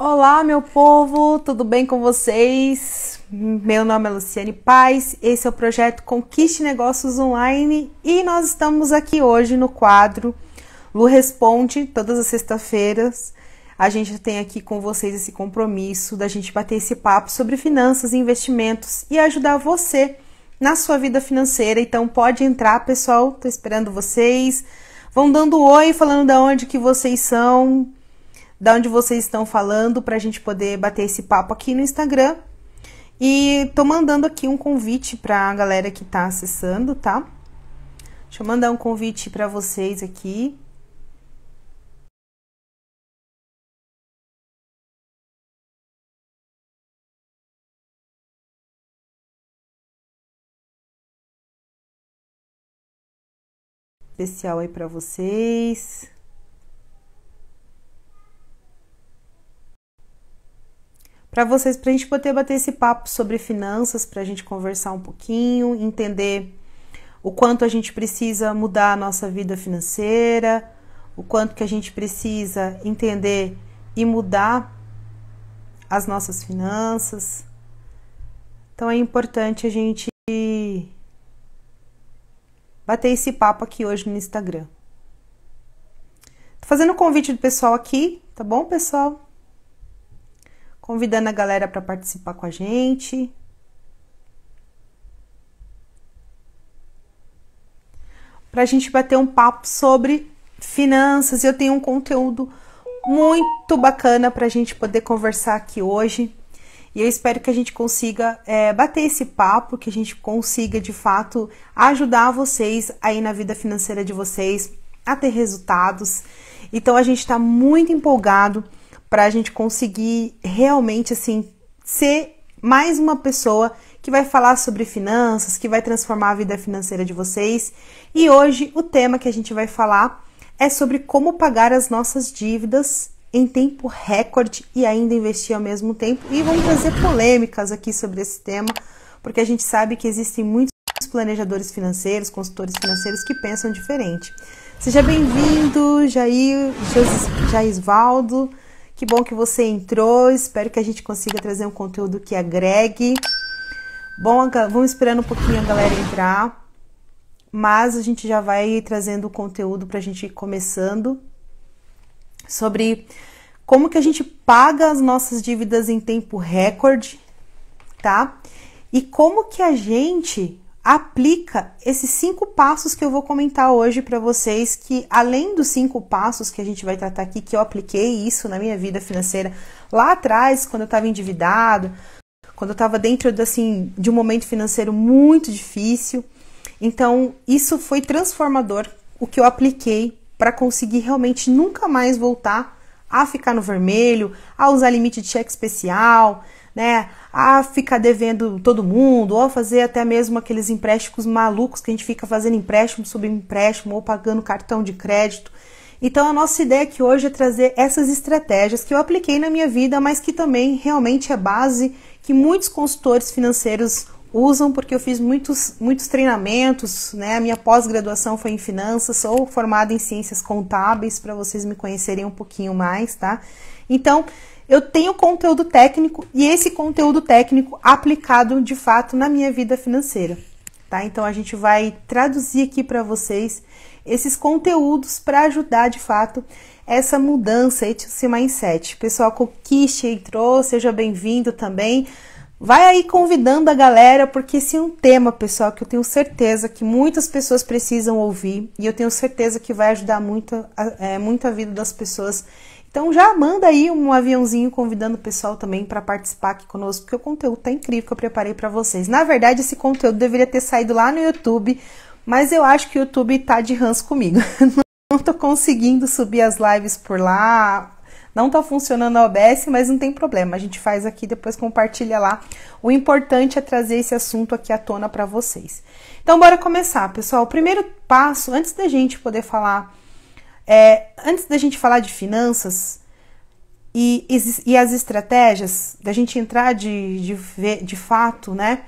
Olá, meu povo, tudo bem com vocês? Meu nome é Luciane Paz, esse é o projeto Conquiste Negócios Online e nós estamos aqui hoje no quadro Lu Responde, todas as sextas-feiras. A gente tem aqui com vocês esse compromisso da gente bater esse papo sobre finanças e investimentos e ajudar você na sua vida financeira. Então pode entrar, pessoal, tô esperando vocês. Vão dando oi, falando de onde que vocês são, da onde vocês estão falando, para a gente poder bater esse papo aqui no Instagram. E tô mandando aqui um convite para a galera que tá acessando, tá? Deixa eu mandar um convite para vocês aqui. Especial aí para vocês. Para vocês, para a gente poder bater esse papo sobre finanças, para a gente conversar um pouquinho, entender o quanto a gente precisa mudar a nossa vida financeira, o quanto que a gente precisa entender e mudar as nossas finanças. Então é importante a gente bater esse papo aqui hoje no Instagram. Tô fazendo um convite do pessoal aqui, tá bom, pessoal? Convidando a galera para participar com a gente. Para a gente bater um papo sobre finanças. Eu tenho um conteúdo muito bacana para a gente poder conversar aqui hoje. E eu espero que a gente consiga bater esse papo, que a gente consiga, de fato, ajudar vocês aí na vida financeira de vocês a ter resultados. Então, a gente está muito empolgado para a gente conseguir realmente, assim, ser mais uma pessoa que vai falar sobre finanças, que vai transformar a vida financeira de vocês. E hoje o tema que a gente vai falar é sobre como pagar as nossas dívidas em tempo recorde e ainda investir ao mesmo tempo. E vamos trazer polêmicas aqui sobre esse tema, porque a gente sabe que existem muitos planejadores financeiros, consultores financeiros que pensam diferente. Seja bem-vindo, Jaisvaldo. Que bom que você entrou, espero que a gente consiga trazer um conteúdo que agregue. Bom, vamos esperando um pouquinho a galera entrar, mas a gente já vai trazendo o conteúdo para a gente ir começando sobre como que a gente paga as nossas dívidas em tempo recorde, tá? E como que a gente aplica esses 5 passos que eu vou comentar hoje para vocês, que além dos 5 passos que a gente vai tratar aqui, que eu apliquei isso na minha vida financeira lá atrás, quando eu estava endividado, quando eu estava dentro de um momento financeiro muito difícil. Então, isso foi transformador, o que eu apliquei para conseguir realmente nunca mais voltar a ficar no vermelho, a usar limite de cheque especial, né, a ficar devendo todo mundo, ou a fazer até mesmo aqueles empréstimos malucos que a gente fica fazendo empréstimo sobre empréstimo, ou pagando cartão de crédito. Então a nossa ideia aqui hoje é trazer essas estratégias que eu apliquei na minha vida, mas que também realmente é base que muitos consultores financeiros usam, porque eu fiz muitos treinamentos, né? A minha pós-graduação foi em finanças, sou formada em ciências contábeis, para vocês me conhecerem um pouquinho mais, tá? Então, eu tenho conteúdo técnico e esse conteúdo técnico aplicado de fato na minha vida financeira, tá? Então a gente vai traduzir aqui para vocês esses conteúdos para ajudar de fato essa mudança, esse mindset. Pessoal, Conquiste entrou, seja bem-vindo também. Vai aí convidando a galera, porque esse é um tema, pessoal, que eu tenho certeza que muitas pessoas precisam ouvir e eu tenho certeza que vai ajudar muito a vida das pessoas. Então já manda aí um aviãozinho convidando o pessoal também para participar aqui conosco, porque o conteúdo tá incrível que eu preparei para vocês. Na verdade, esse conteúdo deveria ter saído lá no YouTube, mas eu acho que o YouTube tá de ranço comigo. Não tô conseguindo subir as lives por lá, não tá funcionando a OBS, mas não tem problema, a gente faz aqui, depois compartilha lá. O importante é trazer esse assunto aqui à tona para vocês. Então bora começar, pessoal. O primeiro passo, antes da gente poder falar antes da gente falar de finanças e as estratégias, da gente entrar de fato, né,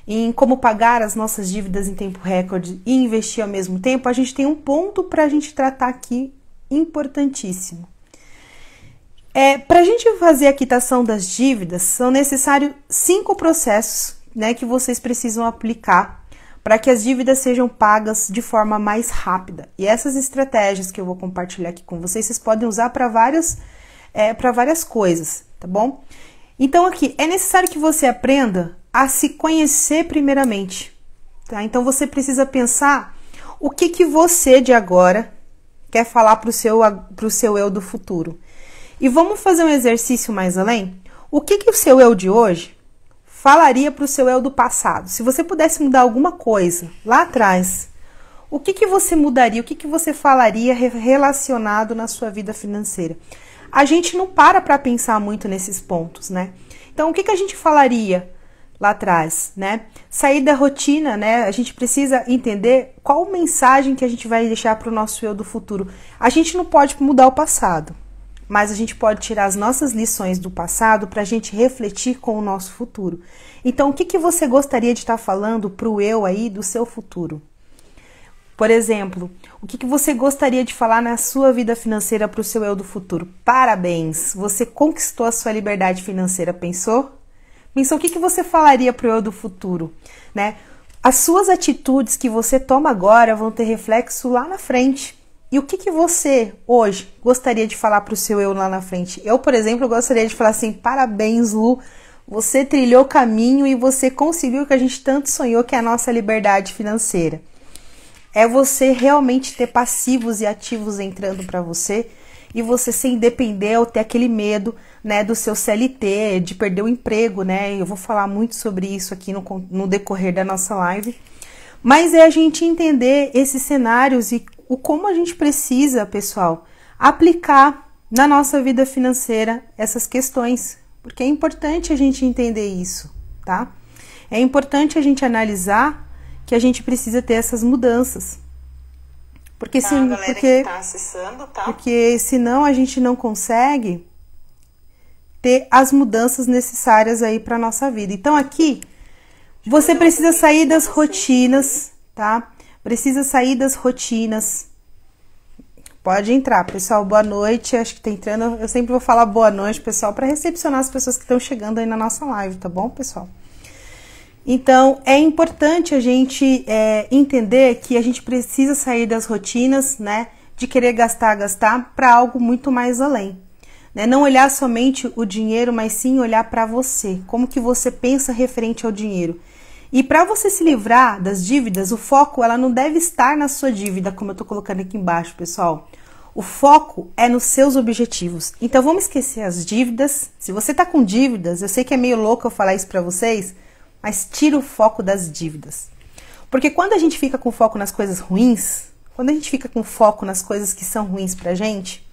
em como pagar as nossas dívidas em tempo recorde e investir ao mesmo tempo, a gente tem um ponto para a gente tratar aqui importantíssimo. Para a gente fazer a quitação das dívidas, são necessários 5 processos, né, que vocês precisam aplicar para que as dívidas sejam pagas de forma mais rápida. E essas estratégias que eu vou compartilhar aqui com vocês, vocês podem usar para várias coisas, tá bom? Então aqui, é necessário que você aprenda a se conhecer primeiramente, tá? Então você precisa pensar o que você de agora quer falar pro seu eu do futuro. E vamos fazer um exercício mais além? O que o seu eu de hoje falaria para o seu eu do passado? Se você pudesse mudar alguma coisa lá atrás, o que você mudaria? O que você falaria relacionado na sua vida financeira? A gente não para pensar muito nesses pontos, né? Então, o que a gente falaria lá atrás, né? Sair da rotina, né? A gente precisa entender qual mensagem que a gente vai deixar para o nosso eu do futuro. A gente não pode mudar o passado, mas a gente pode tirar as nossas lições do passado para a gente refletir com o nosso futuro. Então, o que você gostaria de estar falando para o eu aí do seu futuro? Por exemplo, o que você gostaria de falar na sua vida financeira para o seu eu do futuro? Parabéns, você conquistou a sua liberdade financeira, pensou? Pensou o que você falaria para o eu do futuro, né? As suas atitudes que você toma agora vão ter reflexo lá na frente. E o que você, hoje, gostaria de falar para o seu eu lá na frente? Eu, por exemplo, gostaria de falar assim, parabéns, Lu, você trilhou o caminho e você conseguiu o que a gente tanto sonhou, que é a nossa liberdade financeira. É você realmente ter passivos e ativos entrando para você e você sem depender ou ter aquele medo, né, do seu CLT, de perder o emprego, né? Eu vou falar muito sobre isso aqui no decorrer da nossa live. Mas é a gente entender esses cenários e o como a gente precisa, pessoal, aplicar na nossa vida financeira essas questões, porque é importante a gente entender isso, tá? É importante a gente analisar que a gente precisa ter essas mudanças, porque porque senão a gente não consegue ter as mudanças necessárias aí para nossa vida. Então aqui você precisa sair das rotinas, tá? Precisa sair das rotinas. Pode entrar, pessoal. Boa noite. Acho que tá entrando. Eu sempre vou falar boa noite, pessoal, para recepcionar as pessoas que estão chegando aí na nossa live, tá bom, pessoal? Então, é importante a gente entender que a gente precisa sair das rotinas, né? De querer gastar para algo muito mais além. Né? Não olhar somente o dinheiro, mas sim olhar para você. Como que você pensa referente ao dinheiro. E para você se livrar das dívidas, o foco ela não deve estar na sua dívida, como eu tô colocando aqui embaixo, pessoal. O foco é nos seus objetivos. Então vamos esquecer as dívidas. Se você tá com dívidas, eu sei que é meio louco eu falar isso para vocês, mas tira o foco das dívidas. Porque quando a gente fica com foco nas coisas ruins, quando a gente fica com foco nas coisas que são ruins pra gente,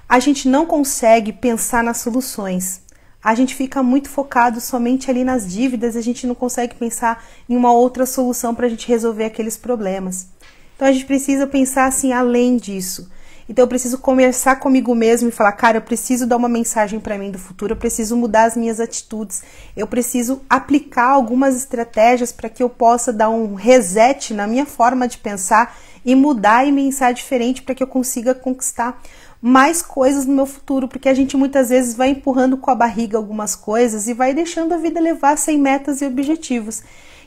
a gente não consegue pensar nas soluções. A gente fica muito focado somente ali nas dívidas, a gente não consegue pensar em uma outra solução para a gente resolver aqueles problemas. Então a gente precisa pensar assim além disso. Então eu preciso conversar comigo mesmo e falar, cara, eu preciso dar uma mensagem para mim do futuro, eu preciso mudar as minhas atitudes, eu preciso aplicar algumas estratégias para que eu possa dar um reset na minha forma de pensar e mudar e pensar diferente para que eu consiga conquistar mais coisas no meu futuro, porque a gente muitas vezes vai empurrando com a barriga algumas coisas e vai deixando a vida levar sem metas e objetivos.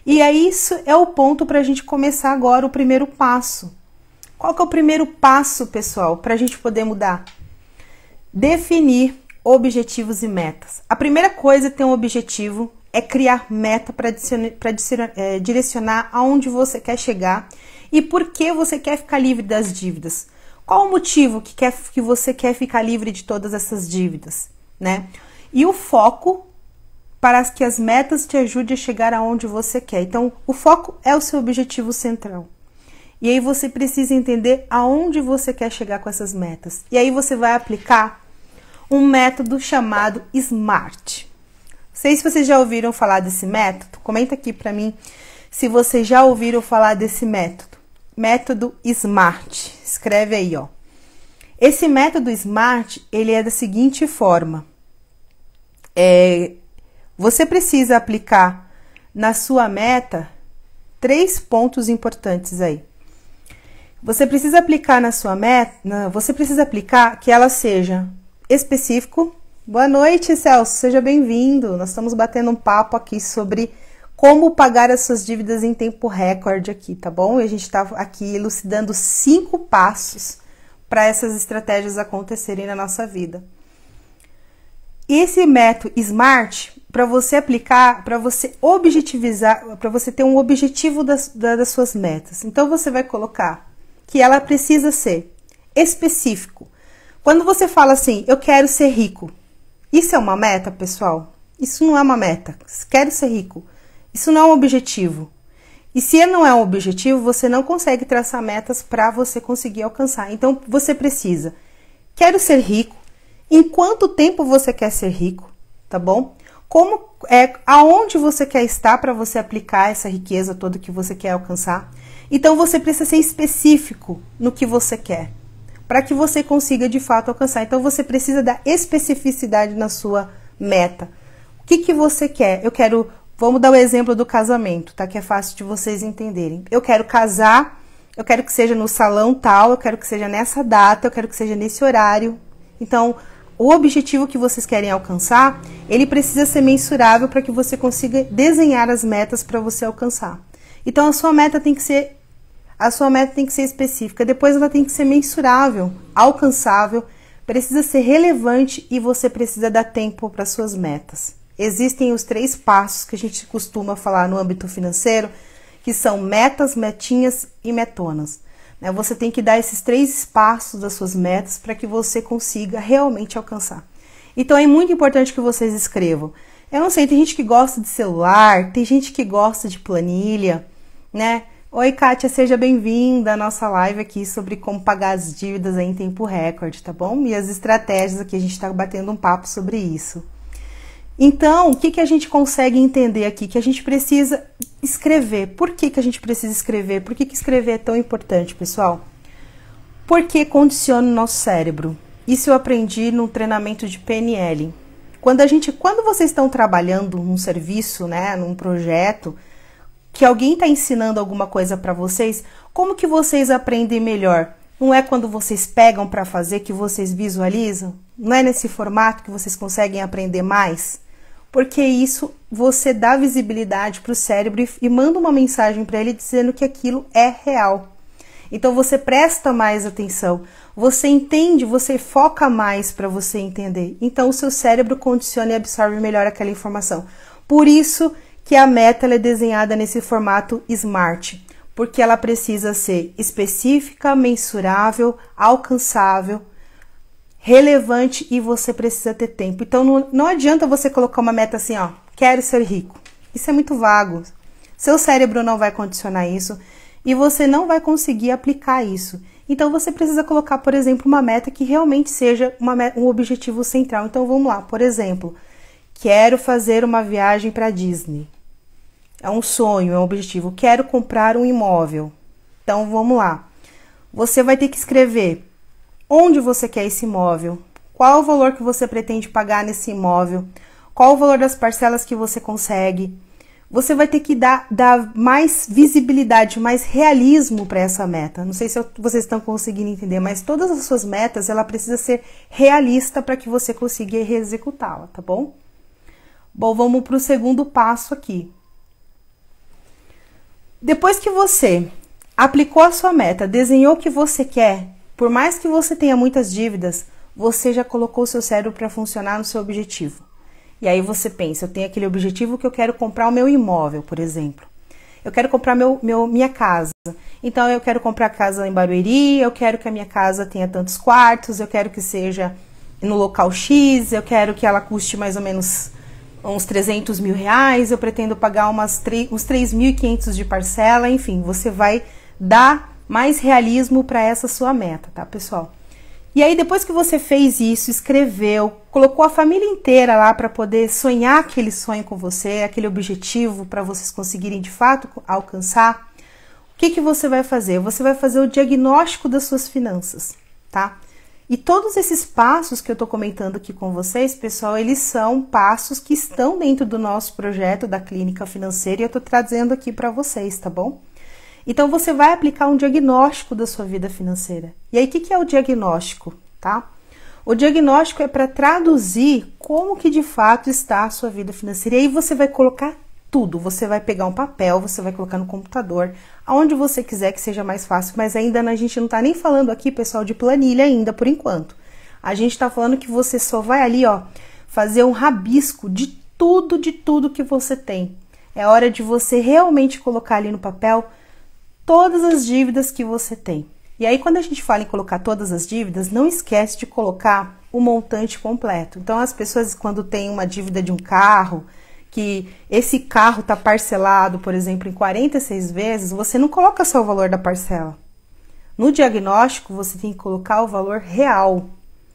E aí isso é o ponto para a gente começar agora o primeiro passo. Qual que é o primeiro passo, pessoal, para a gente poder mudar? Definir objetivos e metas. A primeira coisa é ter um objetivo, é criar meta para direcionar aonde você quer chegar e por que você quer ficar livre das dívidas. Qual o motivo que você quer ficar livre de todas essas dívidas, né? E o foco para que as metas te ajudem a chegar aonde você quer. Então, o foco é o seu objetivo central. E aí você precisa entender aonde você quer chegar com essas metas. E aí você vai aplicar um método chamado SMART. Não sei se vocês já ouviram falar desse método. Comenta aqui para mim se vocês já ouviram falar desse método. Método SMART. Escreve aí, ó. Esse método SMART, ele é da seguinte forma. Você precisa aplicar na sua meta 3 pontos importantes aí. Você precisa aplicar na sua meta, você precisa aplicar que ela seja específico. Boa noite, Celso, seja bem-vindo. Nós estamos batendo um papo aqui sobre como pagar as suas dívidas em tempo recorde aqui, tá bom? E a gente está aqui elucidando 5 passos para essas estratégias acontecerem na nossa vida. E esse método SMART, para você aplicar, para você objetivizar, para você ter um objetivo das suas metas. Então, você vai colocar que ela precisa ser específico. Quando você fala assim, eu quero ser rico, isso é uma meta, pessoal? Isso não é uma meta. Quero ser rico. Isso não é um objetivo. E se não é um objetivo, você não consegue traçar metas para você conseguir alcançar. Então, você precisa. Quero ser rico. Em quanto tempo você quer ser rico? Tá bom? Aonde você quer estar para você aplicar essa riqueza toda que você quer alcançar? Então, você precisa ser específico no que você quer, para que você consiga de fato alcançar. Então, você precisa da especificidade na sua meta. O que você quer? Vamos dar o exemplo do casamento, tá? Que é fácil de vocês entenderem. Eu quero casar, eu quero que seja no salão tal, eu quero que seja nessa data, eu quero que seja nesse horário. Então, o objetivo que vocês querem alcançar, ele precisa ser mensurável para que você consiga desenhar as metas para você alcançar. Então, a sua meta tem que ser específica, depois ela tem que ser mensurável, alcançável, precisa ser relevante e você precisa dar tempo para suas metas. Existem os 3 passos que a gente costuma falar no âmbito financeiro, que são metas, metinhas e metonas. Você tem que dar esses 3 passos das suas metas para que você consiga realmente alcançar. Então é muito importante que vocês escrevam. Eu não sei, tem gente que gosta de celular, tem gente que gosta de planilha, né? Oi, Kátia, seja bem-vinda à nossa live aqui sobre como pagar as dívidas aí em tempo recorde, tá bom? E as estratégias aqui, a gente está batendo um papo sobre isso. Então, o que a gente consegue entender aqui? Que a gente precisa escrever. Por que a gente precisa escrever? Por que escrever é tão importante, pessoal? Porque condiciona o nosso cérebro. Isso eu aprendi no treinamento de PNL. Quando vocês estão trabalhando num serviço, né, num projeto, que alguém está ensinando alguma coisa para vocês, como que vocês aprendem melhor? Não é quando vocês pegam para fazer que vocês visualizam? Não é nesse formato que vocês conseguem aprender mais? Porque isso você dá visibilidade para o cérebro e manda uma mensagem para ele dizendo que aquilo é real. Então você presta mais atenção, você entende, você foca mais para você entender. Então o seu cérebro condiciona e absorve melhor aquela informação. Por isso que a meta ela é desenhada nesse formato SMART, porque ela precisa ser específica, mensurável, alcançável, relevante e você precisa ter tempo. Então não adianta você colocar uma meta assim, ó, quero ser rico. Isso é muito vago. Seu cérebro não vai condicionar isso e você não vai conseguir aplicar isso. Então você precisa colocar, por exemplo, uma meta que realmente seja um objetivo central. Então vamos lá, por exemplo, quero fazer uma viagem para Disney. É um sonho, é um objetivo. Quero comprar um imóvel. Então vamos lá. Você vai ter que escrever onde você quer esse imóvel, qual o valor que você pretende pagar nesse imóvel, qual o valor das parcelas que você consegue. Você vai ter que dar mais visibilidade, mais realismo para essa meta. Não sei se vocês estão conseguindo entender, mas todas as suas metas, ela precisa ser realista para que você consiga executá-la, tá bom? Bom, vamos para o segundo passo aqui. Depois que você aplicou a sua meta, desenhou o que você quer, por mais que você tenha muitas dívidas, você já colocou o seu cérebro para funcionar no seu objetivo. E aí você pensa, eu tenho aquele objetivo que eu quero comprar o meu imóvel, por exemplo. Eu quero comprar minha casa. Então eu quero comprar casa em Barueri, eu quero que a minha casa tenha tantos quartos, eu quero que seja no local X, eu quero que ela custe mais ou menos uns 300 mil reais, eu pretendo pagar uns 3.500 de parcela, enfim, você vai dar mais realismo para essa sua meta, tá, pessoal? E aí, depois que você fez isso, escreveu, colocou a família inteira lá para poder sonhar aquele sonho com você, aquele objetivo para vocês conseguirem de fato alcançar, o que você vai fazer? Você vai fazer o diagnóstico das suas finanças, tá? E todos esses passos que eu tô comentando aqui com vocês, pessoal, eles são passos que estão dentro do nosso projeto da Clínica Financeira e eu tô trazendo aqui para vocês, tá bom? Então, você vai aplicar um diagnóstico da sua vida financeira. E aí, o que é o diagnóstico, tá? O diagnóstico é para traduzir como que de fato está a sua vida financeira. E aí você vai colocar tudo. Você vai pegar um papel, você vai colocar no computador, aonde você quiser que seja mais fácil. Mas ainda a gente não está nem falando aqui, pessoal, de planilha ainda, por enquanto. A gente está falando que você só vai ali, ó, fazer um rabisco de tudo que você tem. É hora de você realmente colocar ali no papel todas as dívidas que você tem. E aí, quando a gente fala em colocar todas as dívidas, não esquece de colocar o montante completo. Então, as pessoas, quando tem uma dívida de um carro, que esse carro está parcelado, por exemplo, em 46 vezes, você não coloca só o valor da parcela. No diagnóstico, você tem que colocar o valor real,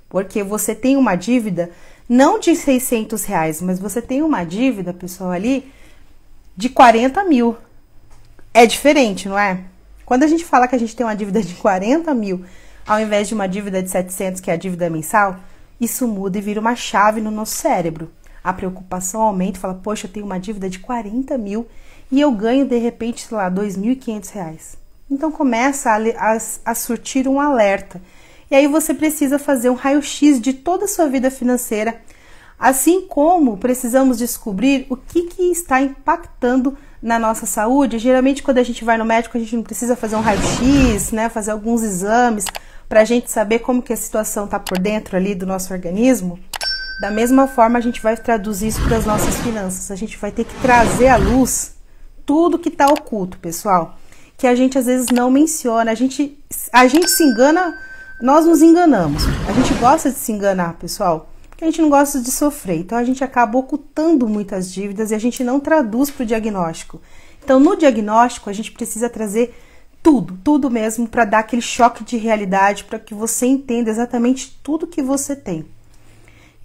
porque você tem uma dívida não de R$600, mas você tem uma dívida, pessoal, ali de 40 mil. É diferente, não é? Quando a gente fala que a gente tem uma dívida de 40 mil, ao invés de uma dívida de 700, que é a dívida mensal, isso muda e vira uma chave no nosso cérebro. A preocupação aumenta e fala, poxa, eu tenho uma dívida de 40 mil e eu ganho, de repente, sei lá, R$2.500. Então, começa a surtir um alerta. E aí você precisa fazer um raio-x de toda a sua vida financeira, assim como precisamos descobrir o que está impactando na nossa saúde. Geralmente, quando a gente vai no médico, a gente não precisa fazer um raio-x, né? Fazer alguns exames para a gente saber como que a situação está por dentro ali do nosso organismo. Da mesma forma, a gente vai traduzir isso para as nossas finanças. A gente vai ter que trazer à luz tudo que está oculto, pessoal. Que a gente às vezes não menciona. A gente se engana, nós nos enganamos. A gente gosta de se enganar, pessoal, porque a gente não gosta de sofrer. Então, a gente acaba ocultando muitas dívidas e a gente não traduz para o diagnóstico. Então, no diagnóstico, a gente precisa trazer tudo mesmo, para dar aquele choque de realidade, para que você entenda exatamente tudo que você tem.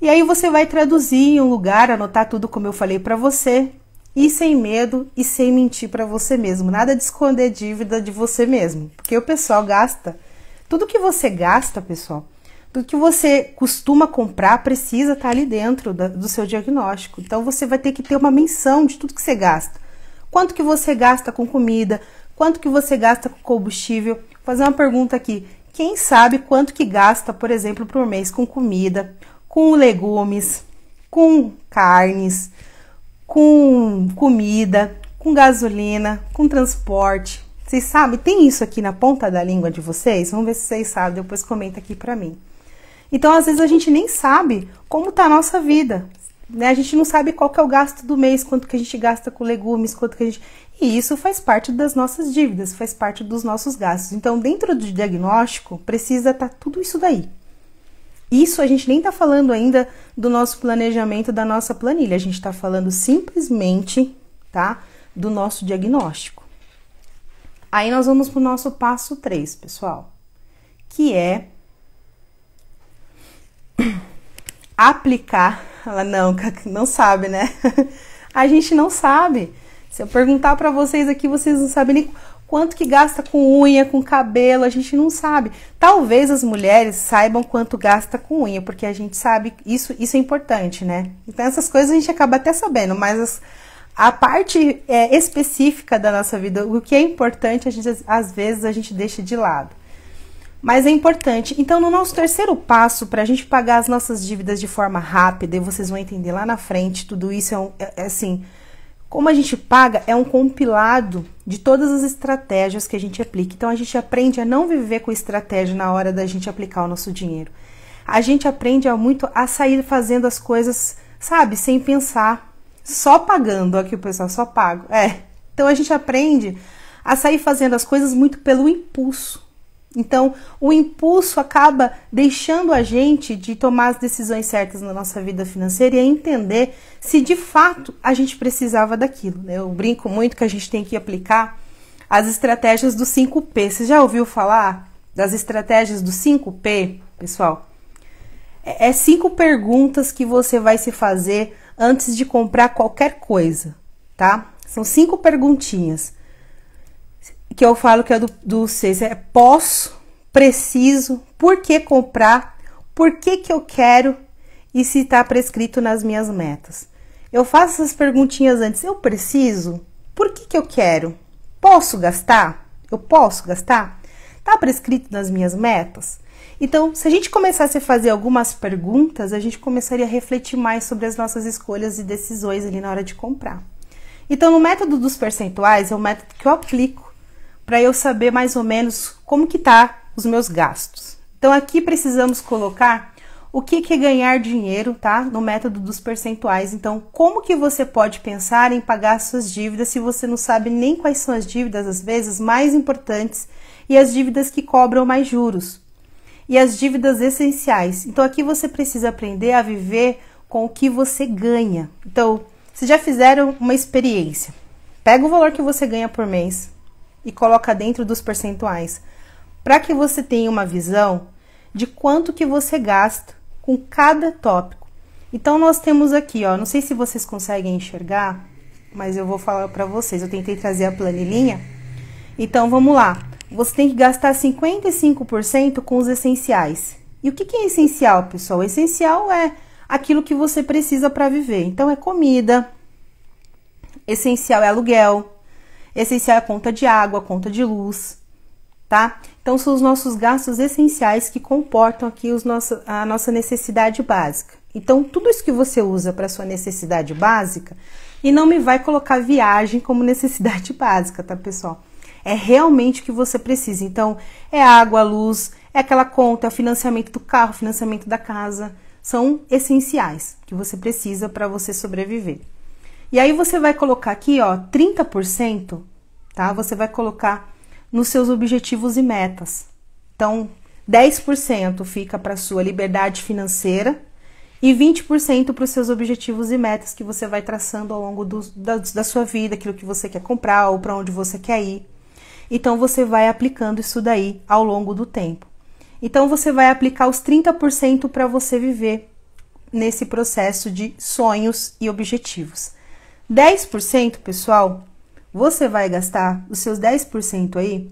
E aí você vai traduzir em um lugar, anotar tudo como eu falei para você, e sem medo e sem mentir para você mesmo. Nada de esconder dívida de você mesmo, porque o pessoal gasta. Tudo que você gasta, pessoal, tudo que você costuma comprar precisa estar ali dentro do seu diagnóstico. Então você vai ter que ter uma menção de tudo que você gasta. Quanto que você gasta com comida, quanto que você gasta com combustível. Vou fazer uma pergunta aqui. Quem sabe quanto que gasta, por exemplo, por mês com comida, com legumes, com carnes, com comida, com gasolina, com transporte? Vocês sabem? Tem isso aqui na ponta da língua de vocês? Vamos ver se vocês sabem, depois comenta aqui pra mim. Então, às vezes, a gente nem sabe como tá a nossa vida, né? A gente não sabe qual que é o gasto do mês, quanto que a gente gasta com legumes, quanto que a gente... E isso faz parte das nossas dívidas, faz parte dos nossos gastos. Então, dentro do diagnóstico, precisa estar tudo isso daí. Isso a gente nem tá falando ainda do nosso planejamento, da nossa planilha. A gente tá falando simplesmente, tá, do nosso diagnóstico. Aí nós vamos pro nosso passo 3, pessoal, que é aplicar. Ela não sabe, né? A gente não sabe. Se eu perguntar para vocês aqui, vocês não sabem nem quanto que gasta com unha, com cabelo, a gente não sabe. Talvez as mulheres saibam quanto gasta com unha, porque a gente sabe, isso é importante, né? Então essas coisas a gente acaba até sabendo, mas a parte específica da nossa vida, o que é importante, às vezes a gente deixa de lado. Mas é importante. Então, no nosso terceiro passo, para a gente pagar as nossas dívidas de forma rápida, e vocês vão entender lá na frente, tudo isso é assim, como a gente paga é um compilado de todas as estratégias que a gente aplica. Então, a gente aprende a não viver com estratégia na hora da gente aplicar o nosso dinheiro. A gente aprende muito a sair fazendo as coisas, sabe, sem pensar, só pagando. Aqui o pessoal só pago. Então, a gente aprende a sair fazendo as coisas muito pelo impulso. Então, o impulso acaba deixando a gente de tomar as decisões certas na nossa vida financeira e entender se de fato a gente precisava daquilo, né? Eu brinco muito que a gente tem que aplicar as estratégias do 5P. Você já ouviu falar das estratégias do 5P, pessoal? 5 perguntas que você vai se fazer antes de comprar qualquer coisa, tá? São 5 perguntinhas. Que eu falo que é do 6, posso, preciso, por que comprar, por que eu quero e se está prescrito nas minhas metas. Eu faço essas perguntinhas antes. Eu preciso? Por que eu quero? Posso gastar? Eu posso gastar? Está prescrito nas minhas metas? Então, se a gente começasse a fazer algumas perguntas, a gente começaria a refletir mais sobre as nossas escolhas e decisões ali na hora de comprar. Então, no método dos percentuais, é o método que eu aplico para eu saber mais ou menos como que tá os meus gastos. Então, aqui precisamos colocar o que é ganhar dinheiro, tá? No método dos percentuais. Então, como que você pode pensar em pagar suas dívidas se você não sabe nem quais são as dívidas, às vezes, mais importantes e as dívidas que cobram mais juros? E as dívidas essenciais. Então, aqui você precisa aprender a viver com o que você ganha. Então, vocês já fizeram uma experiência. Pega o valor que você ganha por mês e coloca dentro dos percentuais, para que você tenha uma visão de quanto que você gasta com cada tópico. Então, nós temos aqui, ó, não sei se vocês conseguem enxergar, mas eu vou falar para vocês. Eu tentei trazer a planilhinha. Então, vamos lá. Você tem que gastar 55% com os essenciais. E o que é essencial, pessoal? O essencial é aquilo que você precisa para viver. Então, é comida, essencial é aluguel, essencial é conta de água, conta de luz, tá? Então, são os nossos gastos essenciais que comportam aqui a nossa necessidade básica. Então, tudo isso que você usa para sua necessidade básica, e não me vai colocar viagem como necessidade básica, tá, pessoal? É realmente o que você precisa. Então, é água, luz, é aquela conta, é o financiamento do carro, financiamento da casa. São essenciais que você precisa para você sobreviver. E aí, você vai colocar aqui, ó, 30%, tá? Você vai colocar nos seus objetivos e metas. Então, 10% fica para sua liberdade financeira e 20% para os seus objetivos e metas que você vai traçando ao longo da sua vida, aquilo que você quer comprar ou para onde você quer ir. Então, você vai aplicando isso daí ao longo do tempo. Então, você vai aplicar os 30% para você viver nesse processo de sonhos e objetivos. 10%, pessoal, você vai gastar os seus 10% aí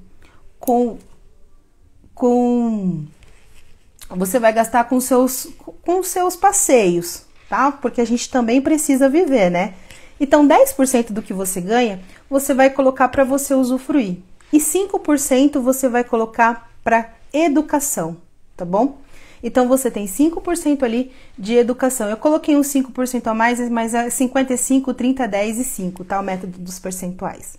você vai gastar com os seus passeios, tá? Porque a gente também precisa viver, né? Então, 10% do que você ganha, você vai colocar para você usufruir. E 5% você vai colocar para educação, tá bom? Então, você tem 5% ali de educação. Eu coloquei uns 5% a mais, mas é 55, 30, 10 e 5, tá? O método dos percentuais.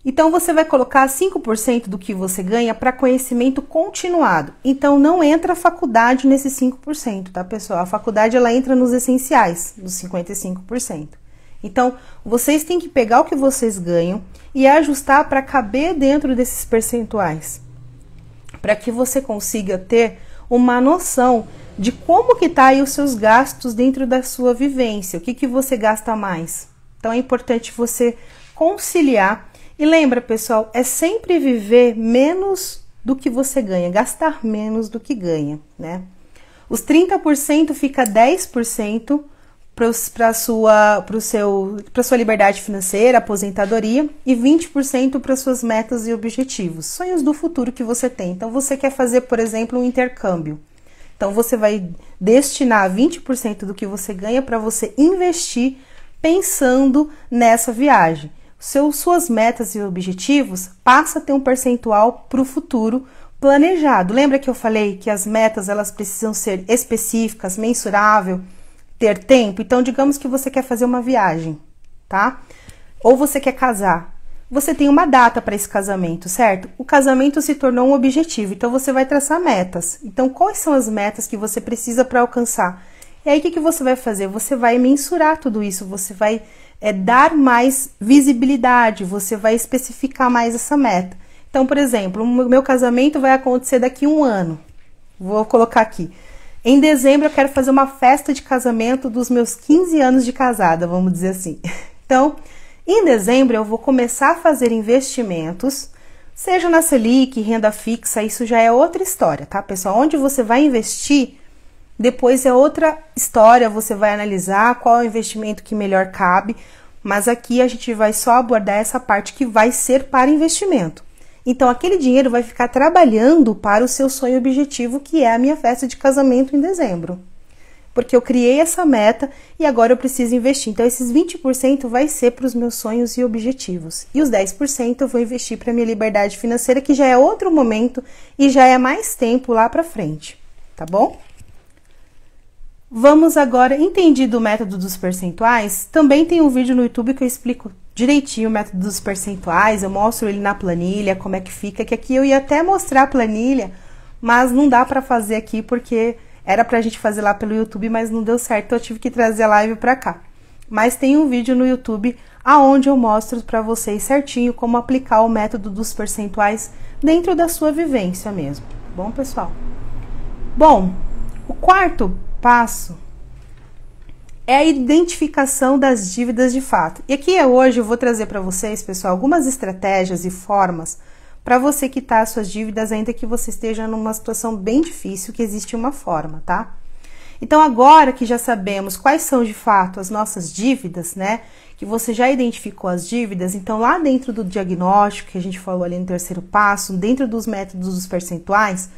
Então, você vai colocar 5% do que você ganha para conhecimento continuado. Então, não entra a faculdade nesses 5%, tá, pessoal? A faculdade, ela entra nos essenciais, dos 55%. Então, vocês têm que pegar o que vocês ganham e ajustar para caber dentro desses percentuais, para que você consiga ter uma noção de como que tá aí os seus gastos dentro da sua vivência, o que você gasta mais. Então, é importante você conciliar. E lembra, pessoal, é sempre viver menos do que você ganha, gastar menos do que ganha, né? Os 30% fica 10% para sua liberdade financeira, aposentadoria, e 20% para suas metas e objetivos, sonhos do futuro que você tem. Então, você quer fazer, por exemplo, um intercâmbio. Então, você vai destinar 20% do que você ganha para você investir pensando nessa viagem. Suas metas e objetivos passa a ter um percentual para o futuro planejado. Lembra que eu falei que as metas elas precisam ser específicas, mensurável, ter tempo? Então, digamos que você quer fazer uma viagem, tá? Ou você quer casar. Você tem uma data para esse casamento, certo? O casamento se tornou um objetivo, então você vai traçar metas. Então, quais são as metas que você precisa para alcançar? E aí, o que você vai fazer? Você vai mensurar tudo isso, você vai dar mais visibilidade, você vai especificar mais essa meta. Então, por exemplo, o meu casamento vai acontecer daqui a 1 ano. Vou colocar aqui. Em dezembro, eu quero fazer uma festa de casamento dos meus 15 anos de casada, vamos dizer assim. Então, em dezembro, eu vou começar a fazer investimentos, seja na Selic, renda fixa, isso já é outra história, tá, pessoal? Onde você vai investir, depois é outra história, você vai analisar qual é o investimento que melhor cabe, mas aqui a gente vai só abordar essa parte que vai ser para investimento. Então, aquele dinheiro vai ficar trabalhando para o seu sonho objetivo, que é a minha festa de casamento em dezembro. porque eu criei essa meta e agora eu preciso investir. Então, esses 20% vai ser para os meus sonhos e objetivos. E os 10% eu vou investir para minha liberdade financeira, que já é outro momento e já é mais tempo lá para frente, tá bom? Vamos agora, entendido o método dos percentuais, também tem um vídeo no YouTube que eu explico direitinho o método dos percentuais, eu mostro ele na planilha, como é que fica, que aqui eu ia até mostrar a planilha, mas não dá para fazer aqui porque era pra gente fazer lá pelo YouTube, mas não deu certo, então eu tive que trazer a live pra cá. Mas tem um vídeo no YouTube aonde eu mostro pra vocês certinho como aplicar o método dos percentuais dentro da sua vivência mesmo. Bom, pessoal? Bom, o quarto passo é a identificação das dívidas de fato. E aqui hoje eu vou trazer para vocês, pessoal, algumas estratégias e formas para você quitar suas dívidas, ainda que você esteja numa situação bem difícil, que existe uma forma, tá? Então, agora que já sabemos quais são de fato as nossas dívidas, né? Que você já identificou as dívidas, então lá dentro do diagnóstico, que a gente falou ali no terceiro passo, dentro dos métodos dos percentuais,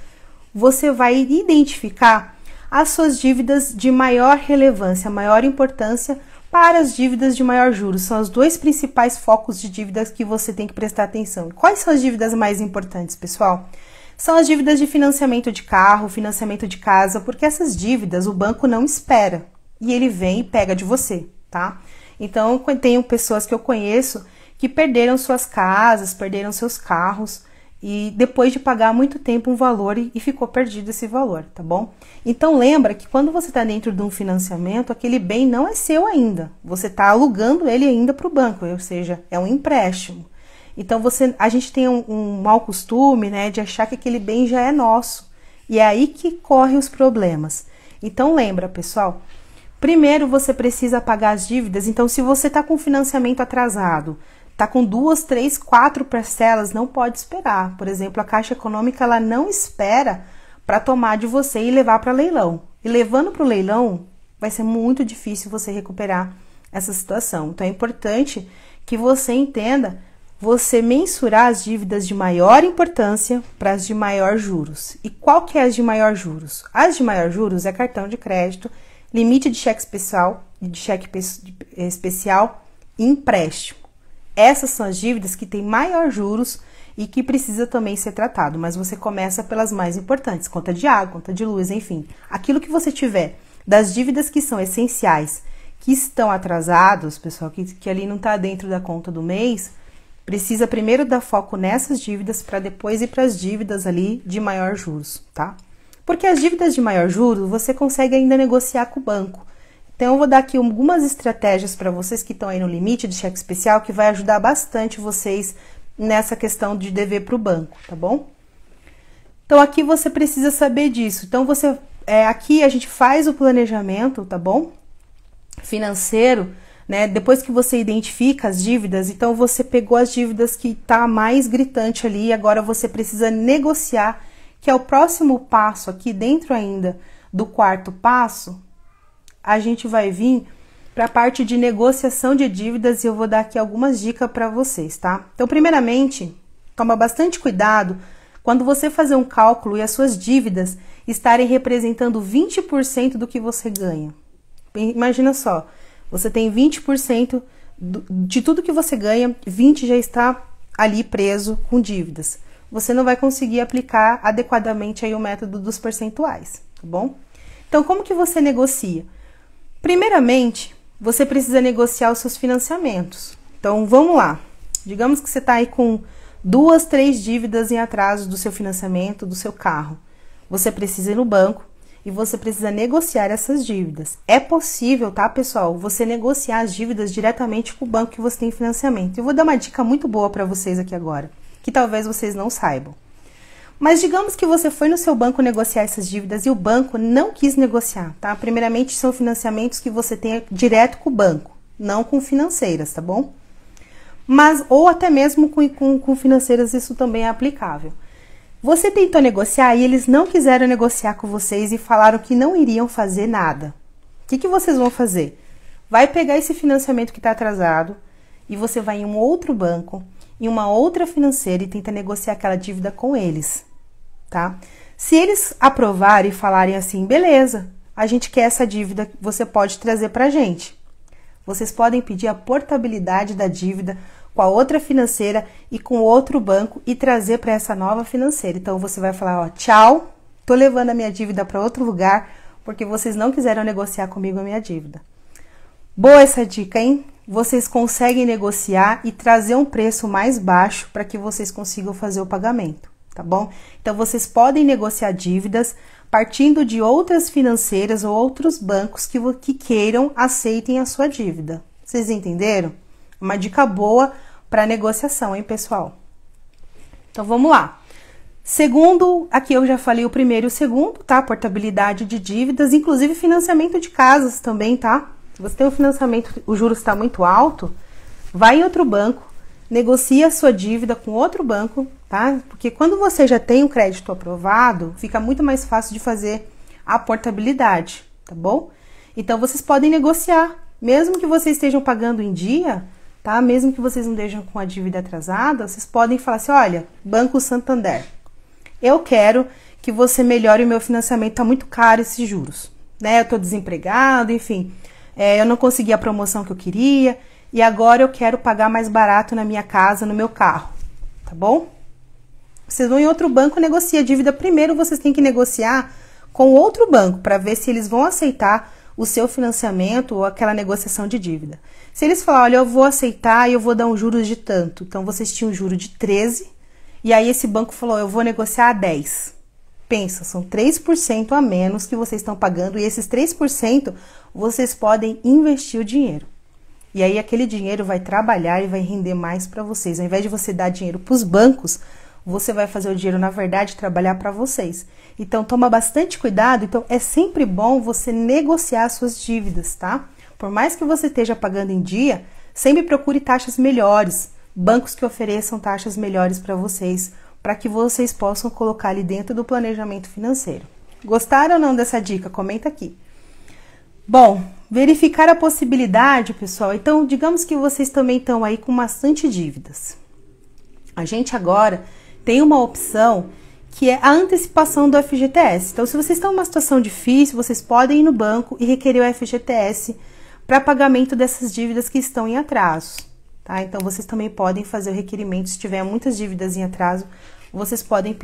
você vai identificar as suas dívidas de maior relevância, maior importância para as dívidas de maior juros. São os dois principais focos de dívidas que você tem que prestar atenção. Quais são as dívidas mais importantes, pessoal? São as dívidas de financiamento de carro, financiamento de casa, porque essas dívidas o banco não espera e ele vem e pega de você, tá? Então, eu tenho pessoas que eu conheço que perderam suas casas, perderam seus carros e depois de pagar muito tempo um valor e ficou perdido esse valor, tá bom? Então lembra que quando você está dentro de um financiamento, aquele bem não é seu ainda, você está alugando ele ainda para o banco, ou seja, é um empréstimo. Então a gente tem um mau costume, né, de achar que aquele bem já é nosso, e é aí que correm os problemas. Então lembra, pessoal, primeiro você precisa pagar as dívidas. Então se você está com financiamento atrasado, tá com 2, 3, 4 parcelas, não pode esperar. Por exemplo, a Caixa Econômica ela não espera para tomar de você e levar para leilão. E levando para o leilão, vai ser muito difícil você recuperar essa situação. Então é importante que você entenda, você mensurar as dívidas de maior importância para as de maior juros. E qual que é as de maior juros? As de maior juros é cartão de crédito, limite de cheque especial e empréstimo. Essas são as dívidas que têm maior juros e que precisa também ser tratado, mas você começa pelas mais importantes, conta de água, conta de luz, enfim. Aquilo que você tiver das dívidas que são essenciais, que estão atrasados, pessoal, que ali não está dentro da conta do mês, precisa primeiro dar foco nessas dívidas para depois ir para as dívidas ali de maior juros, tá? Porque as dívidas de maior juros você consegue ainda negociar com o banco. Então, eu vou dar aqui algumas estratégias para vocês que estão aí no limite de cheque especial, que vai ajudar bastante vocês nessa questão de dever para o banco, tá bom? Então, aqui você precisa saber disso. Então, aqui a gente faz o planejamento, tá bom? Financeiro, né? Depois que você identifica as dívidas, então você pegou as dívidas que tá mais gritante ali, e agora você precisa negociar, que é o próximo passo aqui dentro ainda do quarto passo. A gente vai vir para a parte de negociação de dívidas e eu vou dar aqui algumas dicas para vocês, tá? Então, primeiramente, toma bastante cuidado quando você fazer um cálculo e as suas dívidas estarem representando 20% do que você ganha. Imagina só, você tem 20% de tudo que você ganha, 20% já está ali preso com dívidas. Você não vai conseguir aplicar adequadamente aí o método dos percentuais, tá bom? Então, como que você negocia? Primeiramente, você precisa negociar os seus financiamentos. Então, vamos lá. Digamos que você está aí com 2, 3 dívidas em atraso do seu financiamento, do seu carro. Você precisa ir no banco e você precisa negociar essas dívidas. É possível, tá, pessoal? Você negociar as dívidas diretamente com o banco que você tem financiamento. Eu vou dar uma dica muito boa para vocês aqui agora, que talvez vocês não saibam. Mas digamos que você foi no seu banco negociar essas dívidas e o banco não quis negociar, tá? Primeiramente, são financiamentos que você tem direto com o banco, não com financeiras, tá bom? Mas, ou até mesmo com financeiras, isso também é aplicável. Você tentou negociar e eles não quiseram negociar com vocês e falaram que não iriam fazer nada. O que vocês vão fazer? Vai pegar esse financiamento que está atrasado e você vai em um outro banco, em uma outra financeira e tenta negociar aquela dívida com eles. Tá? Se eles aprovarem e falarem assim, beleza, a gente quer essa dívida, você pode trazer para a gente. Vocês podem pedir a portabilidade da dívida com a outra financeira e com outro banco e trazer para essa nova financeira. Então você vai falar, ó, tchau, tô levando a minha dívida para outro lugar porque vocês não quiseram negociar comigo a minha dívida. Boa essa dica, hein? Vocês conseguem negociar e trazer um preço mais baixo para que vocês consigam fazer o pagamento, tá bom? Então vocês podem negociar dívidas partindo de outras financeiras ou outros bancos que queiram, aceitem a sua dívida. Vocês entenderam? Uma dica boa para negociação, hein, pessoal? Então, vamos lá. Segundo, aqui eu já falei o primeiro e o segundo, tá? Portabilidade de dívidas, inclusive financiamento de casas também, tá? Se você tem um financiamento, o juros está muito alto, vai em outro banco, negocia a sua dívida com outro banco, tá? Porque quando você já tem um crédito aprovado, fica muito mais fácil de fazer a portabilidade, tá bom? Então, vocês podem negociar, mesmo que vocês estejam pagando em dia, tá? Mesmo que vocês não estejam com a dívida atrasada, vocês podem falar assim, olha, Banco Santander, eu quero que você melhore o meu financiamento, tá muito caro esses juros, né? Eu tô desempregado, enfim, eu não consegui a promoção que eu queria, e agora eu quero pagar mais barato na minha casa, no meu carro, tá bom? Vocês vão em outro banco, negocia a dívida. Primeiro vocês têm que negociar com outro banco para ver se eles vão aceitar o seu financiamento ou aquela negociação de dívida. Se eles falarem, olha, eu vou aceitar e eu vou dar um juros de tanto. Então vocês tinham um juro de 13 e aí esse banco falou, eu vou negociar a 10. Pensa, são 3% a menos que vocês estão pagando e esses 3% vocês podem investir o dinheiro. E aí aquele dinheiro vai trabalhar e vai render mais para vocês. Ao invés de você dar dinheiro para os bancos, você vai fazer o dinheiro, na verdade, trabalhar para vocês. Então, toma bastante cuidado. Então, é sempre bom você negociar suas dívidas, tá? Por mais que você esteja pagando em dia, sempre procure taxas melhores, bancos que ofereçam taxas melhores para vocês, para que vocês possam colocar ali dentro do planejamento financeiro. Gostaram ou não dessa dica? Comenta aqui. Bom, verificar a possibilidade, pessoal. Então, digamos que vocês também estão aí com bastante dívidas. A gente agora tem uma opção que é a antecipação do FGTS. Então, se vocês estão em uma situação difícil, vocês podem ir no banco e requerer o FGTS para pagamento dessas dívidas que estão em atraso, tá? Então, vocês também podem fazer o requerimento, se tiver muitas dívidas em atraso, vocês podem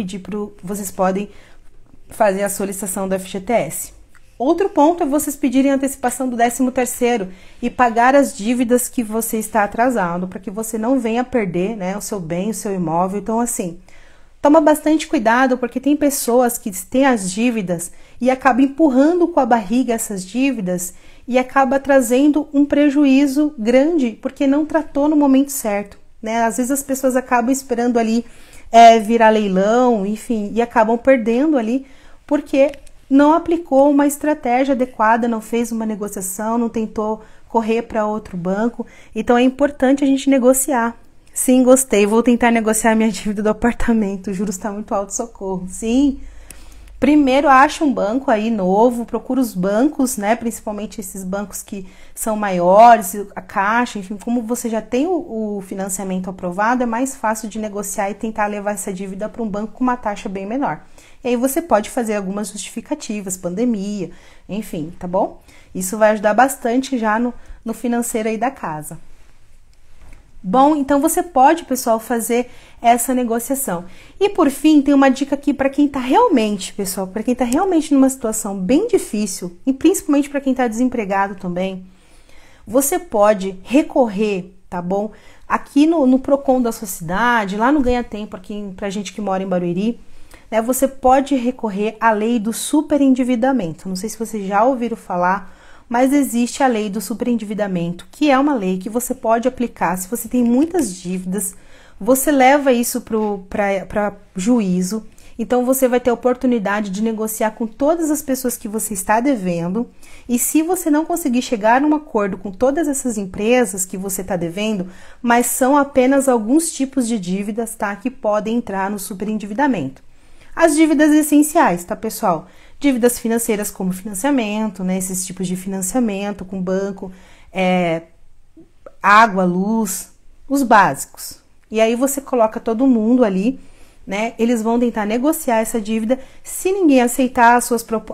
fazer a solicitação do FGTS. Outro ponto é vocês pedirem a antecipação do 13º e pagar as dívidas que você está atrasado, para que você não venha perder, né, o seu bem, o seu imóvel. Então, assim, toma bastante cuidado, porque tem pessoas que têm as dívidas e acabam empurrando com a barriga essas dívidas e acaba trazendo um prejuízo grande, porque não tratou no momento certo, né? Às vezes as pessoas acabam esperando ali virar leilão, enfim, e acabam perdendo ali, porque não aplicou uma estratégia adequada, não fez uma negociação, não tentou correr para outro banco. Então é importante a gente negociar. Sim, gostei, vou tentar negociar minha dívida do apartamento, o juros está muito alto, socorro. Sim, primeiro acha um banco aí novo, procura os bancos, né, principalmente esses bancos que são maiores, a Caixa, enfim, como você já tem o financiamento aprovado, é mais fácil de negociar e tentar levar essa dívida para um banco com uma taxa bem menor. E aí você pode fazer algumas justificativas, pandemia, enfim, tá bom? Isso vai ajudar bastante já no financeiro aí da casa. Bom, então você pode, pessoal, fazer essa negociação. E por fim, tem uma dica aqui para quem tá realmente, pessoal, para quem tá realmente numa situação bem difícil, e principalmente para quem tá desempregado também, você pode recorrer, tá bom? Aqui no Procon da sua cidade, lá no Ganha Tempo, aqui pra gente que mora em Barueri, né, você pode recorrer à lei do superendividamento. Não sei se vocês já ouviram falar, mas existe a lei do superendividamento, que é uma lei que você pode aplicar se você tem muitas dívidas, você leva isso para juízo, então você vai ter a oportunidade de negociar com todas as pessoas que você está devendo, e se você não conseguir chegar a um acordo com todas essas empresas que você está devendo, mas são apenas alguns tipos de dívidas, tá, que podem entrar no superendividamento. As dívidas essenciais, tá, pessoal? Dívidas financeiras como financiamento, né? Esses tipos de financiamento com banco, água, luz, os básicos. E aí você coloca todo mundo ali né? Eles vão tentar negociar essa dívida. Se ninguém aceitar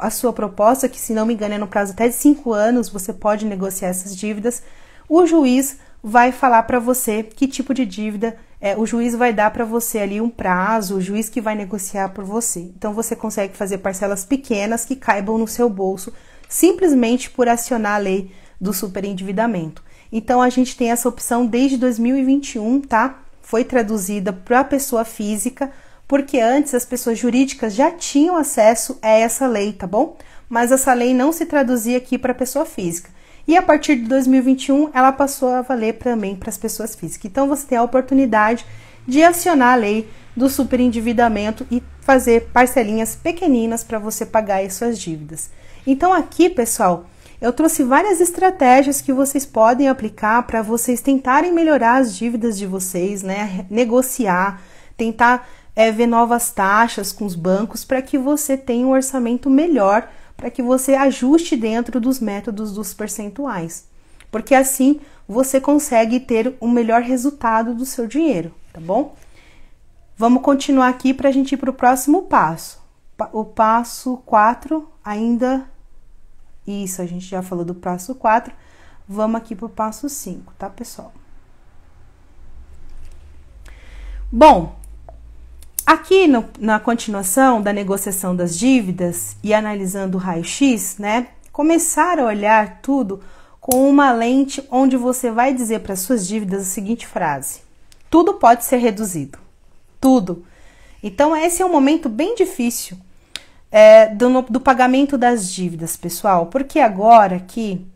a sua proposta, que se não me engano é no prazo até de 5 anos, você pode negociar essas dívidas, o juiz vai falar para você que tipo de dívida, o juiz vai dar para você ali um prazo, o juiz que vai negociar por você. Então você consegue fazer parcelas pequenas que caibam no seu bolso, simplesmente por acionar a lei do superendividamento. Então a gente tem essa opção desde 2021, tá? Foi traduzida para a pessoa física, porque antes as pessoas jurídicas já tinham acesso a essa lei, tá bom? Mas essa lei não se traduzia aqui para a pessoa física. E a partir de 2021, ela passou a valer também para as pessoas físicas. Então, você tem a oportunidade de acionar a lei do superendividamento e fazer parcelinhas pequeninas para você pagar as suas dívidas. Então, aqui, pessoal, eu trouxe várias estratégias que vocês podem aplicar para vocês tentarem melhorar as dívidas de vocês, né? Negociar, tentar ver novas taxas com os bancos para que você tenha um orçamento melhor, para que você ajuste dentro dos métodos dos percentuais, porque assim você consegue ter um melhor resultado do seu dinheiro, tá bom? Vamos continuar aqui para a gente ir para o próximo passo. O passo 4 ainda... Isso, a gente já falou do passo 4. Vamos aqui para o passo 5, tá, pessoal? Bom... Aqui na continuação da negociação das dívidas e analisando o raio-x, né, começar a olhar tudo com uma lente onde você vai dizer para suas dívidas a seguinte frase: tudo pode ser reduzido, tudo. Então esse é um momento bem difícil do pagamento das dívidas, pessoal, porque agora aqui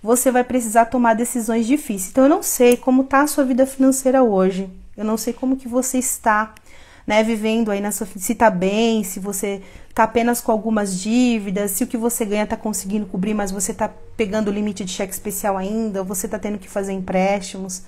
você vai precisar tomar decisões difíceis. Então eu não sei como está a sua vida financeira hoje, eu não sei como que você está, né, vivendo aí se tá bem, se você tá apenas com algumas dívidas, se o que você ganha tá conseguindo cobrir, mas você tá pegando o limite de cheque especial ainda, ou você tá tendo que fazer empréstimos.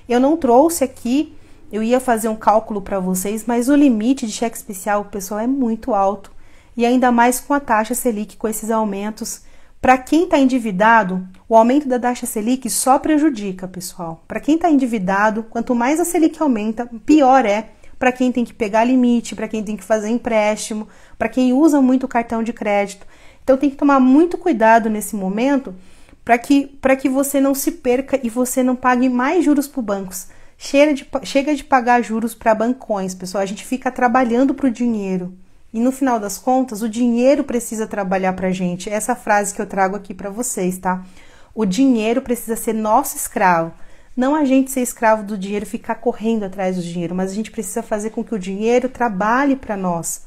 Eu não trouxe aqui, eu ia fazer um cálculo para vocês, mas o limite de cheque especial, pessoal, é muito alto. E ainda mais com a taxa Selic, com esses aumentos. Para quem tá endividado, o aumento da taxa Selic só prejudica, pessoal. Para quem tá endividado, quanto mais a Selic aumenta, pior é. Para quem tem que pegar limite, para quem tem que fazer empréstimo, para quem usa muito cartão de crédito. Então tem que tomar muito cuidado nesse momento para que você não se perca e você não pague mais juros para os bancos. Chega de pagar juros para bancões, pessoal. A gente fica trabalhando para o dinheiro. E no final das contas, o dinheiro precisa trabalhar para a gente. Essa frase que eu trago aqui para vocês, tá? O dinheiro precisa ser nosso escravo. Não a gente ser escravo do dinheiro, ficar correndo atrás do dinheiro, mas a gente precisa fazer com que o dinheiro trabalhe para nós.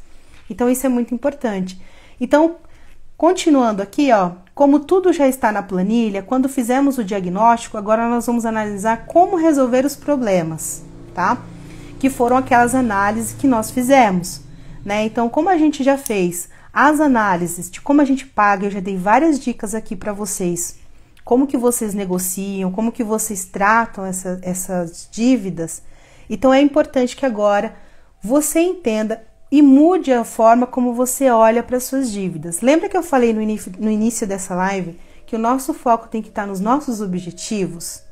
Então isso é muito importante. Então, continuando aqui, ó, como tudo já está na planilha, quando fizemos o diagnóstico, agora nós vamos analisar como resolver os problemas, tá? Que foram aquelas análises que nós fizemos, né? Então, como a gente já fez as análises de como a gente paga, eu já dei várias dicas aqui para vocês. Como que vocês negociam, como que vocês tratam essas dívidas. Então é importante que agora você entenda e mude a forma como você olha para suas dívidas. Lembra que eu falei no início dessa live que o nosso foco tem que estar nos nossos objetivos?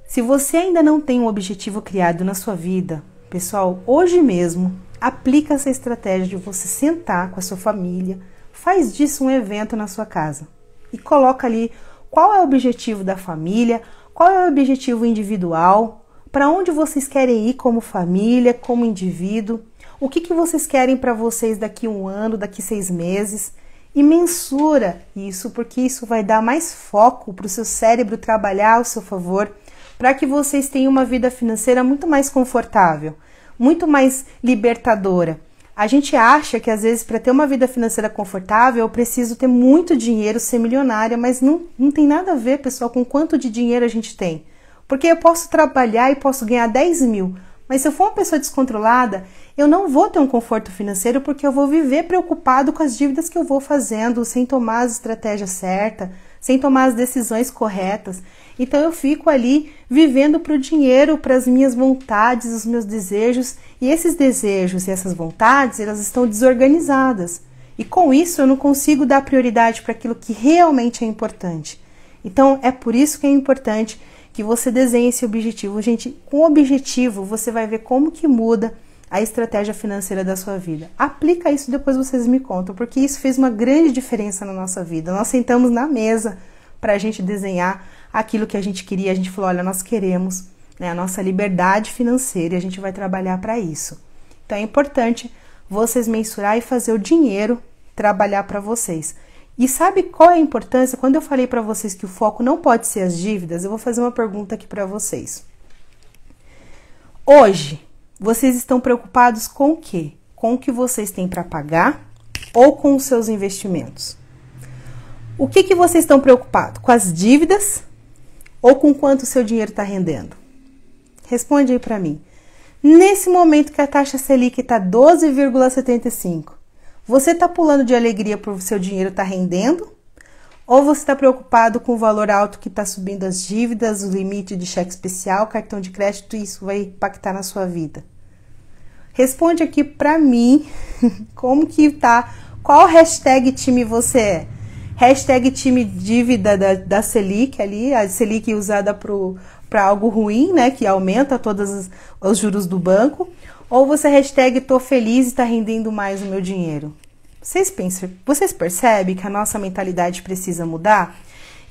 Se você ainda não tem um objetivo criado na sua vida, pessoal, hoje mesmo, aplica essa estratégia de você sentar com a sua família, faz disso um evento na sua casa e coloca ali qual é o objetivo da família, qual é o objetivo individual, para onde vocês querem ir como família, como indivíduo, o que vocês querem para vocês daqui 1 ano, daqui 6 meses, e mensura isso, porque isso vai dar mais foco para o seu cérebro trabalhar ao seu favor, para que vocês tenham uma vida financeira muito mais confortável, muito mais libertadora. A gente acha que às vezes para ter uma vida financeira confortável eu preciso ter muito dinheiro, ser milionária, mas não tem nada a ver, pessoal, com quanto de dinheiro a gente tem. Porque eu posso trabalhar e posso ganhar 10 mil, mas se eu for uma pessoa descontrolada, eu não vou ter um conforto financeiro porque eu vou viver preocupado com as dívidas que eu vou fazendo, sem tomar as estratégias certas, sem tomar as decisões corretas. Então eu fico ali vivendo para o dinheiro, para as minhas vontades, os meus desejos, e esses desejos e essas vontades, elas estão desorganizadas. E com isso eu não consigo dar prioridade para aquilo que realmente é importante. Então é por isso que é importante que você desenhe esse objetivo. Gente, com o objetivo você vai ver como que muda a estratégia financeira da sua vida. Aplica isso, depois vocês me contam, porque isso fez uma grande diferença na nossa vida. Nós sentamos na mesa para a gente desenhar aquilo que a gente queria. A gente falou, olha, nós queremos, né, a nossa liberdade financeira e a gente vai trabalhar para isso. Então é importante vocês mensurar e fazer o dinheiro trabalhar para vocês. E sabe qual é a importância? Quando eu falei para vocês que o foco não pode ser as dívidas, eu vou fazer uma pergunta aqui para vocês. Hoje, vocês estão preocupados com o quê? Com o que vocês têm para pagar ou com os seus investimentos? O que vocês estão preocupados? Com as dívidas ou com quanto o seu dinheiro está rendendo? Responde aí para mim. Nesse momento que a taxa Selic está 12,75, você está pulando de alegria por o seu dinheiro estar rendendo? Ou você está preocupado com o valor alto que está subindo as dívidas, o limite de cheque especial, cartão de crédito, e isso vai impactar na sua vida? Responde aqui para mim como que tá, qual hashtag time você é? Hashtag time dívida da Selic ali, a Selic usada para algo ruim, né, que aumenta todos os juros do banco, ou você hashtag tô feliz e está rendendo mais o meu dinheiro? Vocês percebem que a nossa mentalidade precisa mudar?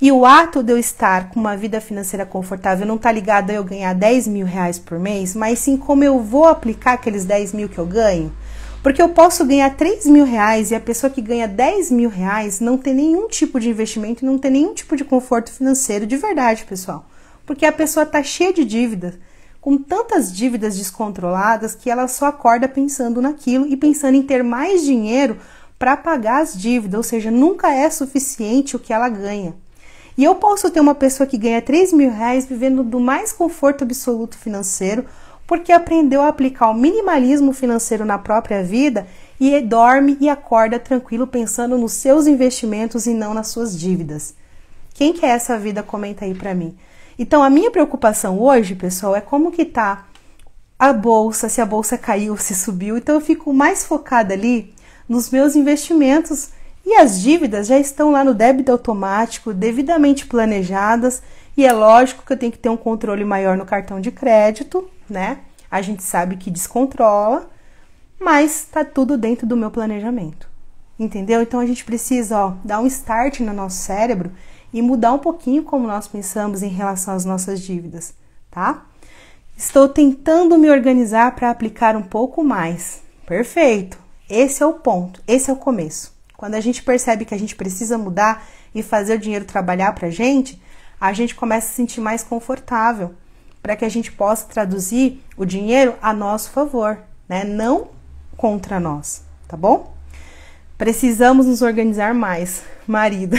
E o ato de eu estar com uma vida financeira confortável não está ligado a eu ganhar 10 mil reais por mês, mas sim como eu vou aplicar aqueles 10 mil que eu ganho. Porque eu posso ganhar 3 mil reais e a pessoa que ganha 10 mil reais não tem nenhum tipo de investimento e não tem nenhum tipo de conforto financeiro de verdade, pessoal. Porque a pessoa está cheia de dívidas, com tantas dívidas descontroladas que ela só acorda pensando naquilo e pensando em ter mais dinheiro para pagar as dívidas, ou seja, nunca é suficiente o que ela ganha. E eu posso ter uma pessoa que ganha 3 mil reais vivendo do mais conforto absoluto financeiro, porque aprendeu a aplicar o minimalismo financeiro na própria vida e dorme e acorda tranquilo pensando nos seus investimentos e não nas suas dívidas. Quem quer essa vida? Comenta aí para mim. Então, a minha preocupação hoje, pessoal, é como que tá a bolsa, se a bolsa caiu, se subiu. Então, eu fico mais focada ali nos meus investimentos, e as dívidas já estão lá no débito automático, devidamente planejadas, e é lógico que eu tenho que ter um controle maior no cartão de crédito, né? A gente sabe que descontrola, mas tá tudo dentro do meu planejamento, entendeu? Então a gente precisa, dar um start no nosso cérebro e mudar um pouquinho como nós pensamos em relação às nossas dívidas, tá? Estou tentando me organizar para aplicar um pouco mais. Perfeito! Esse é o ponto, esse é o começo. Quando a gente percebe que a gente precisa mudar e fazer o dinheiro trabalhar pra gente, a gente começa a se sentir mais confortável, para que a gente possa traduzir o dinheiro a nosso favor, né? Não contra nós, tá bom? Precisamos nos organizar mais, marido.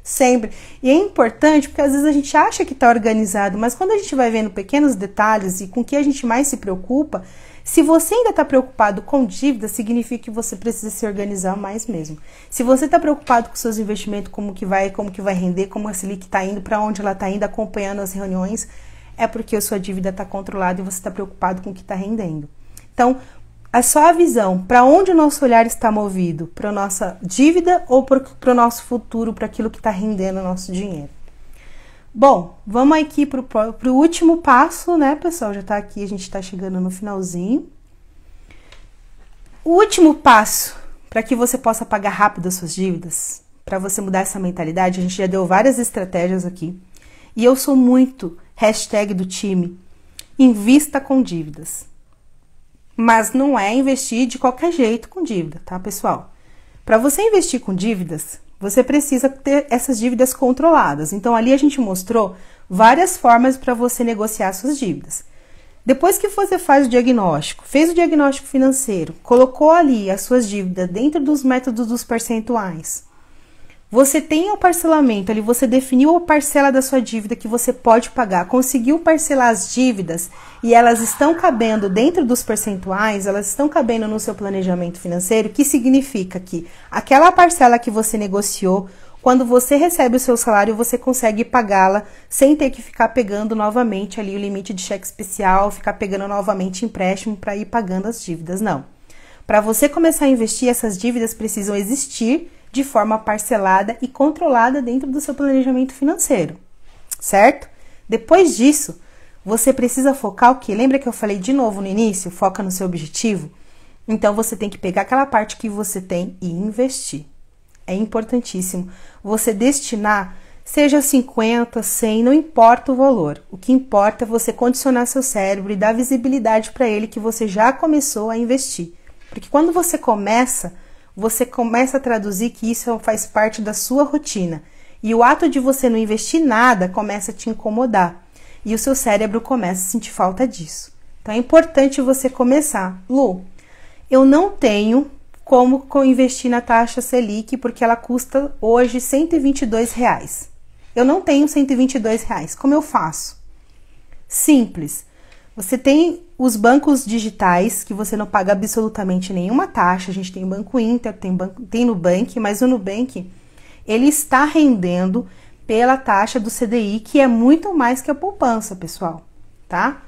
Sempre. E é importante porque às vezes a gente acha que está organizado, mas quando a gente vai vendo pequenos detalhes e com o que a gente mais se preocupa, se você ainda está preocupado com dívida, significa que você precisa se organizar mais mesmo. Se você está preocupado com seus investimentos, como que vai render, como a Selic está indo, para onde ela está indo, acompanhando as reuniões, é porque a sua dívida está controlada e você está preocupado com o que está rendendo. Então, é só a visão, para onde o nosso olhar está movido, para a nossa dívida ou para o nosso futuro, para aquilo que está rendendo o nosso dinheiro. Bom, vamos aqui para o último passo, né, pessoal? Já está aqui, a gente está chegando no finalzinho. O último passo para que você possa pagar rápido as suas dívidas, para você mudar essa mentalidade, a gente já deu várias estratégias aqui. E eu sou muito hashtag do time, invista com dívidas. Mas não é investir de qualquer jeito com dívida, tá, pessoal? Para você investir com dívidas, você precisa ter essas dívidas controladas. Então, ali a gente mostrou várias formas para você negociar suas dívidas. Depois que você faz o diagnóstico, fez o diagnóstico financeiro, colocou ali as suas dívidas dentro dos métodos dos percentuais, você tem o parcelamento ali, você definiu a parcela da sua dívida que você pode pagar, conseguiu parcelar as dívidas e elas estão cabendo dentro dos percentuais, elas estão cabendo no seu planejamento financeiro, que significa que aquela parcela que você negociou, quando você recebe o seu salário, você consegue pagá-la sem ter que ficar pegando novamente ali o limite de cheque especial, ficar pegando novamente empréstimo para ir pagando as dívidas, não. Para você começar a investir, essas dívidas precisam existir de forma parcelada e controlada dentro do seu planejamento financeiro, certo? Depois disso, Você precisa focar o quê? Lembra que eu falei de novo no início? Foca no seu objetivo? Então, você tem que pegar aquela parte que você tem e investir. É importantíssimo você destinar, seja 50, 100, não importa o valor. O que importa é você condicionar seu cérebro e dar visibilidade para ele que você já começou a investir. Porque quando você começa a traduzir que isso faz parte da sua rotina. E o ato de você não investir nada começa a te incomodar. E o seu cérebro começa a sentir falta disso. Então é importante você começar. Lu, eu não tenho como investir na taxa Selic porque ela custa hoje R$122. Eu não tenho R$122. Como eu faço? Simples. Você tem os bancos digitais que você não paga absolutamente nenhuma taxa. A gente tem o Banco Inter, tem Nubank, mas o Nubank ele está rendendo pela taxa do CDI, que é muito mais que a poupança, pessoal, tá?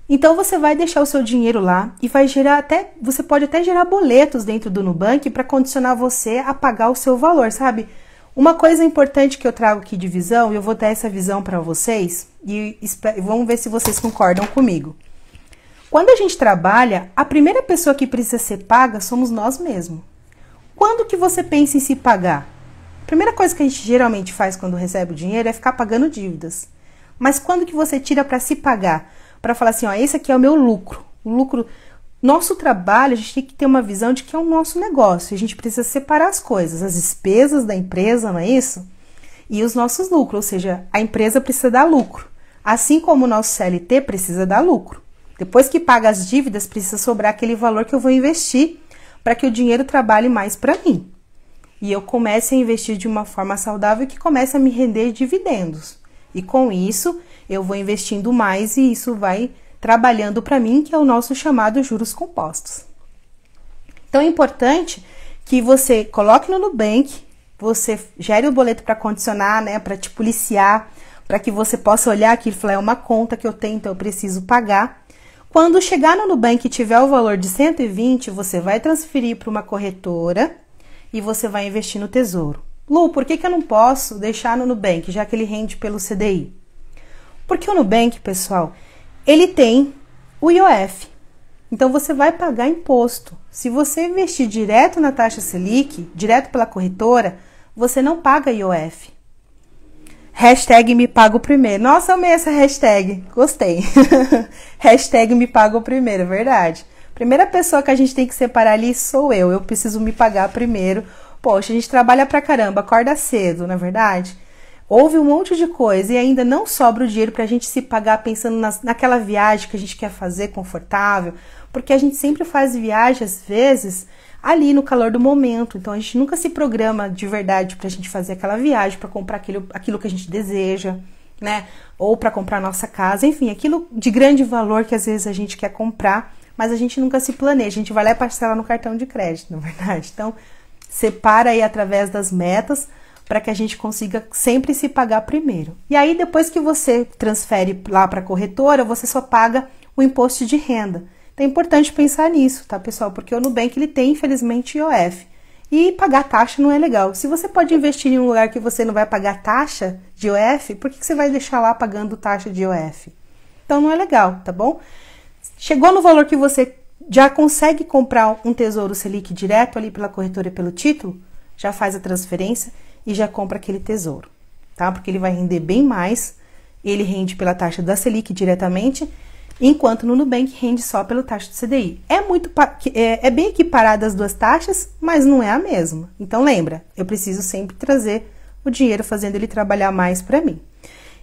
Então, você vai deixar o seu dinheiro lá e vai gerar você pode até gerar boletos dentro do Nubank para condicionar você a pagar o seu valor, sabe? Uma coisa importante que eu trago aqui de visão, e eu vou dar essa visão para vocês, e vamos ver se vocês concordam comigo. Quando a gente trabalha, a primeira pessoa que precisa ser paga somos nós mesmos. Quando que você pensa em se pagar? A primeira coisa que a gente geralmente faz quando recebe o dinheiro é ficar pagando dívidas. Mas quando que você tira para se pagar? Para falar assim, ó, esse aqui é o meu lucro. O lucro, nosso trabalho, a gente tem que ter uma visão de que é o nosso negócio. A gente precisa separar as coisas, as despesas da empresa, não é isso? E os nossos lucros, ou seja, a empresa precisa dar lucro. Assim como o nosso CLT precisa dar lucro. Depois que paga as dívidas, precisa sobrar aquele valor que eu vou investir para que o dinheiro trabalhe mais para mim. E eu comece a investir de uma forma saudável que comece a me render dividendos. E com isso, eu vou investindo mais e isso vai trabalhando para mim, que é o nosso chamado juros compostos. Então, é importante que você coloque no Nubank, você gere o boleto para condicionar, né, para te policiar, para que você possa olhar aqui e falar, é uma conta que eu tenho, então eu preciso pagar. Quando chegar no Nubank e tiver o valor de 120, você vai transferir para uma corretora e você vai investir no Tesouro. Lu, por que eu não posso deixar no Nubank, já que ele rende pelo CDI? Porque o Nubank, pessoal, ele tem o IOF. Então, você vai pagar imposto. Se você investir direto na taxa Selic, direto pela corretora, você não paga IOF. Hashtag me pago primeiro. Nossa, amei essa hashtag. Gostei. Hashtag me pago primeiro, é verdade. Primeira pessoa que a gente tem que separar ali sou eu. Eu preciso me pagar primeiro. Poxa, a gente trabalha pra caramba, acorda cedo, não é verdade? Ouve um monte de coisa e ainda não sobra o dinheiro pra gente se pagar pensando naquela viagem que a gente quer fazer confortável. Porque a gente sempre faz viagem, às vezes, ali no calor do momento. Então, a gente nunca se programa de verdade pra gente fazer aquela viagem, pra comprar aquilo que a gente deseja, né? Ou pra comprar nossa casa, enfim, aquilo de grande valor que às vezes a gente quer comprar, mas a gente nunca se planeja. A gente vai lá e parcela no cartão de crédito, na verdade. Então, separa aí através das metas para que a gente consiga sempre se pagar primeiro. E aí, depois que você transfere lá para a corretora, você só paga o imposto de renda. Então, é importante pensar nisso, tá, pessoal? Porque o Nubank, ele tem, infelizmente, IOF. E pagar taxa não é legal. Se você pode investir em um lugar que você não vai pagar taxa de IOF, por que você vai deixar lá pagando taxa de IOF? Então, não é legal, tá bom? Chegou no valor que você já consegue comprar um Tesouro Selic direto ali pela corretora e pelo título, já faz a transferência e já compra aquele tesouro, tá? Porque ele vai render bem mais, ele rende pela taxa da Selic diretamente, enquanto no Nubank rende só pela taxa do CDI. É bem equiparada as duas taxas, mas não é a mesma. Então lembra, eu preciso sempre trazer o dinheiro fazendo ele trabalhar mais para mim.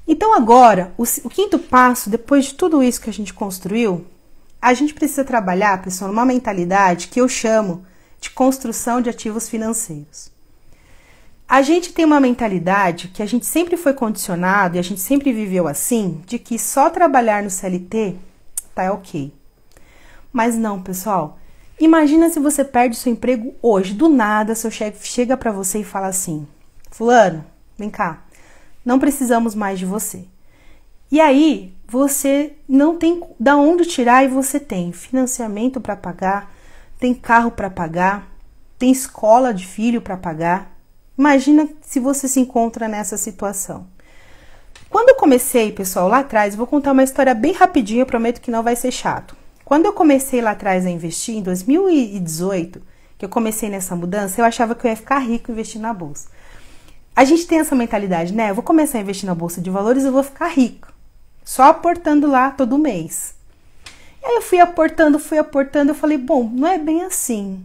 Então agora, o quinto passo, depois de tudo isso que a gente construiu, a gente precisa trabalhar, pessoal, numa mentalidade que eu chamo de construção de ativos financeiros. A gente tem uma mentalidade que a gente sempre foi condicionado e a gente sempre viveu assim, de que só trabalhar no CLT tá ok. Mas não, pessoal. Imagina se você perde seu emprego hoje, do nada, seu chefe chega para você e fala assim, fulano, vem cá, não precisamos mais de você. E aí, você não tem da onde tirar e você tem financiamento para pagar, tem carro para pagar, tem escola de filho para pagar. Imagina se você se encontra nessa situação. Quando eu comecei, pessoal, lá atrás, vou contar uma história bem rapidinho, eu prometo que não vai ser chato. Quando eu comecei lá atrás a investir, em 2018, que eu comecei nessa mudança, eu achava que eu ia ficar rico investindo na bolsa. A gente tem essa mentalidade, né? Eu vou começar a investir na bolsa de valores e eu vou ficar rico, só aportando lá todo mês. E aí eu fui aportando, eu falei, bom, não é bem assim.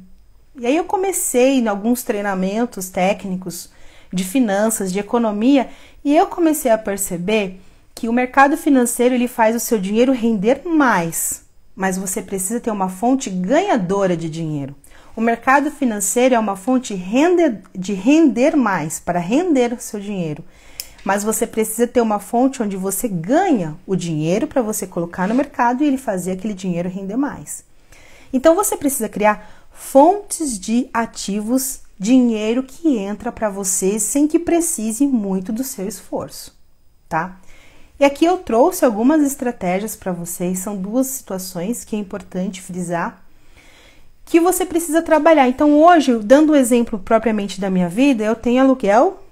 E aí eu comecei em alguns treinamentos técnicos de finanças, de economia, e eu comecei a perceber que o mercado financeiro ele faz o seu dinheiro render mais, mas você precisa ter uma fonte ganhadora de dinheiro. O mercado financeiro é uma fonte de render mais, para render o seu dinheiro. Mas você precisa ter uma fonte onde você ganha o dinheiro para você colocar no mercado e ele fazer aquele dinheiro render mais. Então você precisa criar fontes de ativos, dinheiro que entra para você sem que precise muito do seu esforço, tá? E aqui eu trouxe algumas estratégias para vocês, são duas situações que é importante frisar, que você precisa trabalhar. Então hoje, dando o exemplo propriamente da minha vida, eu tenho aluguel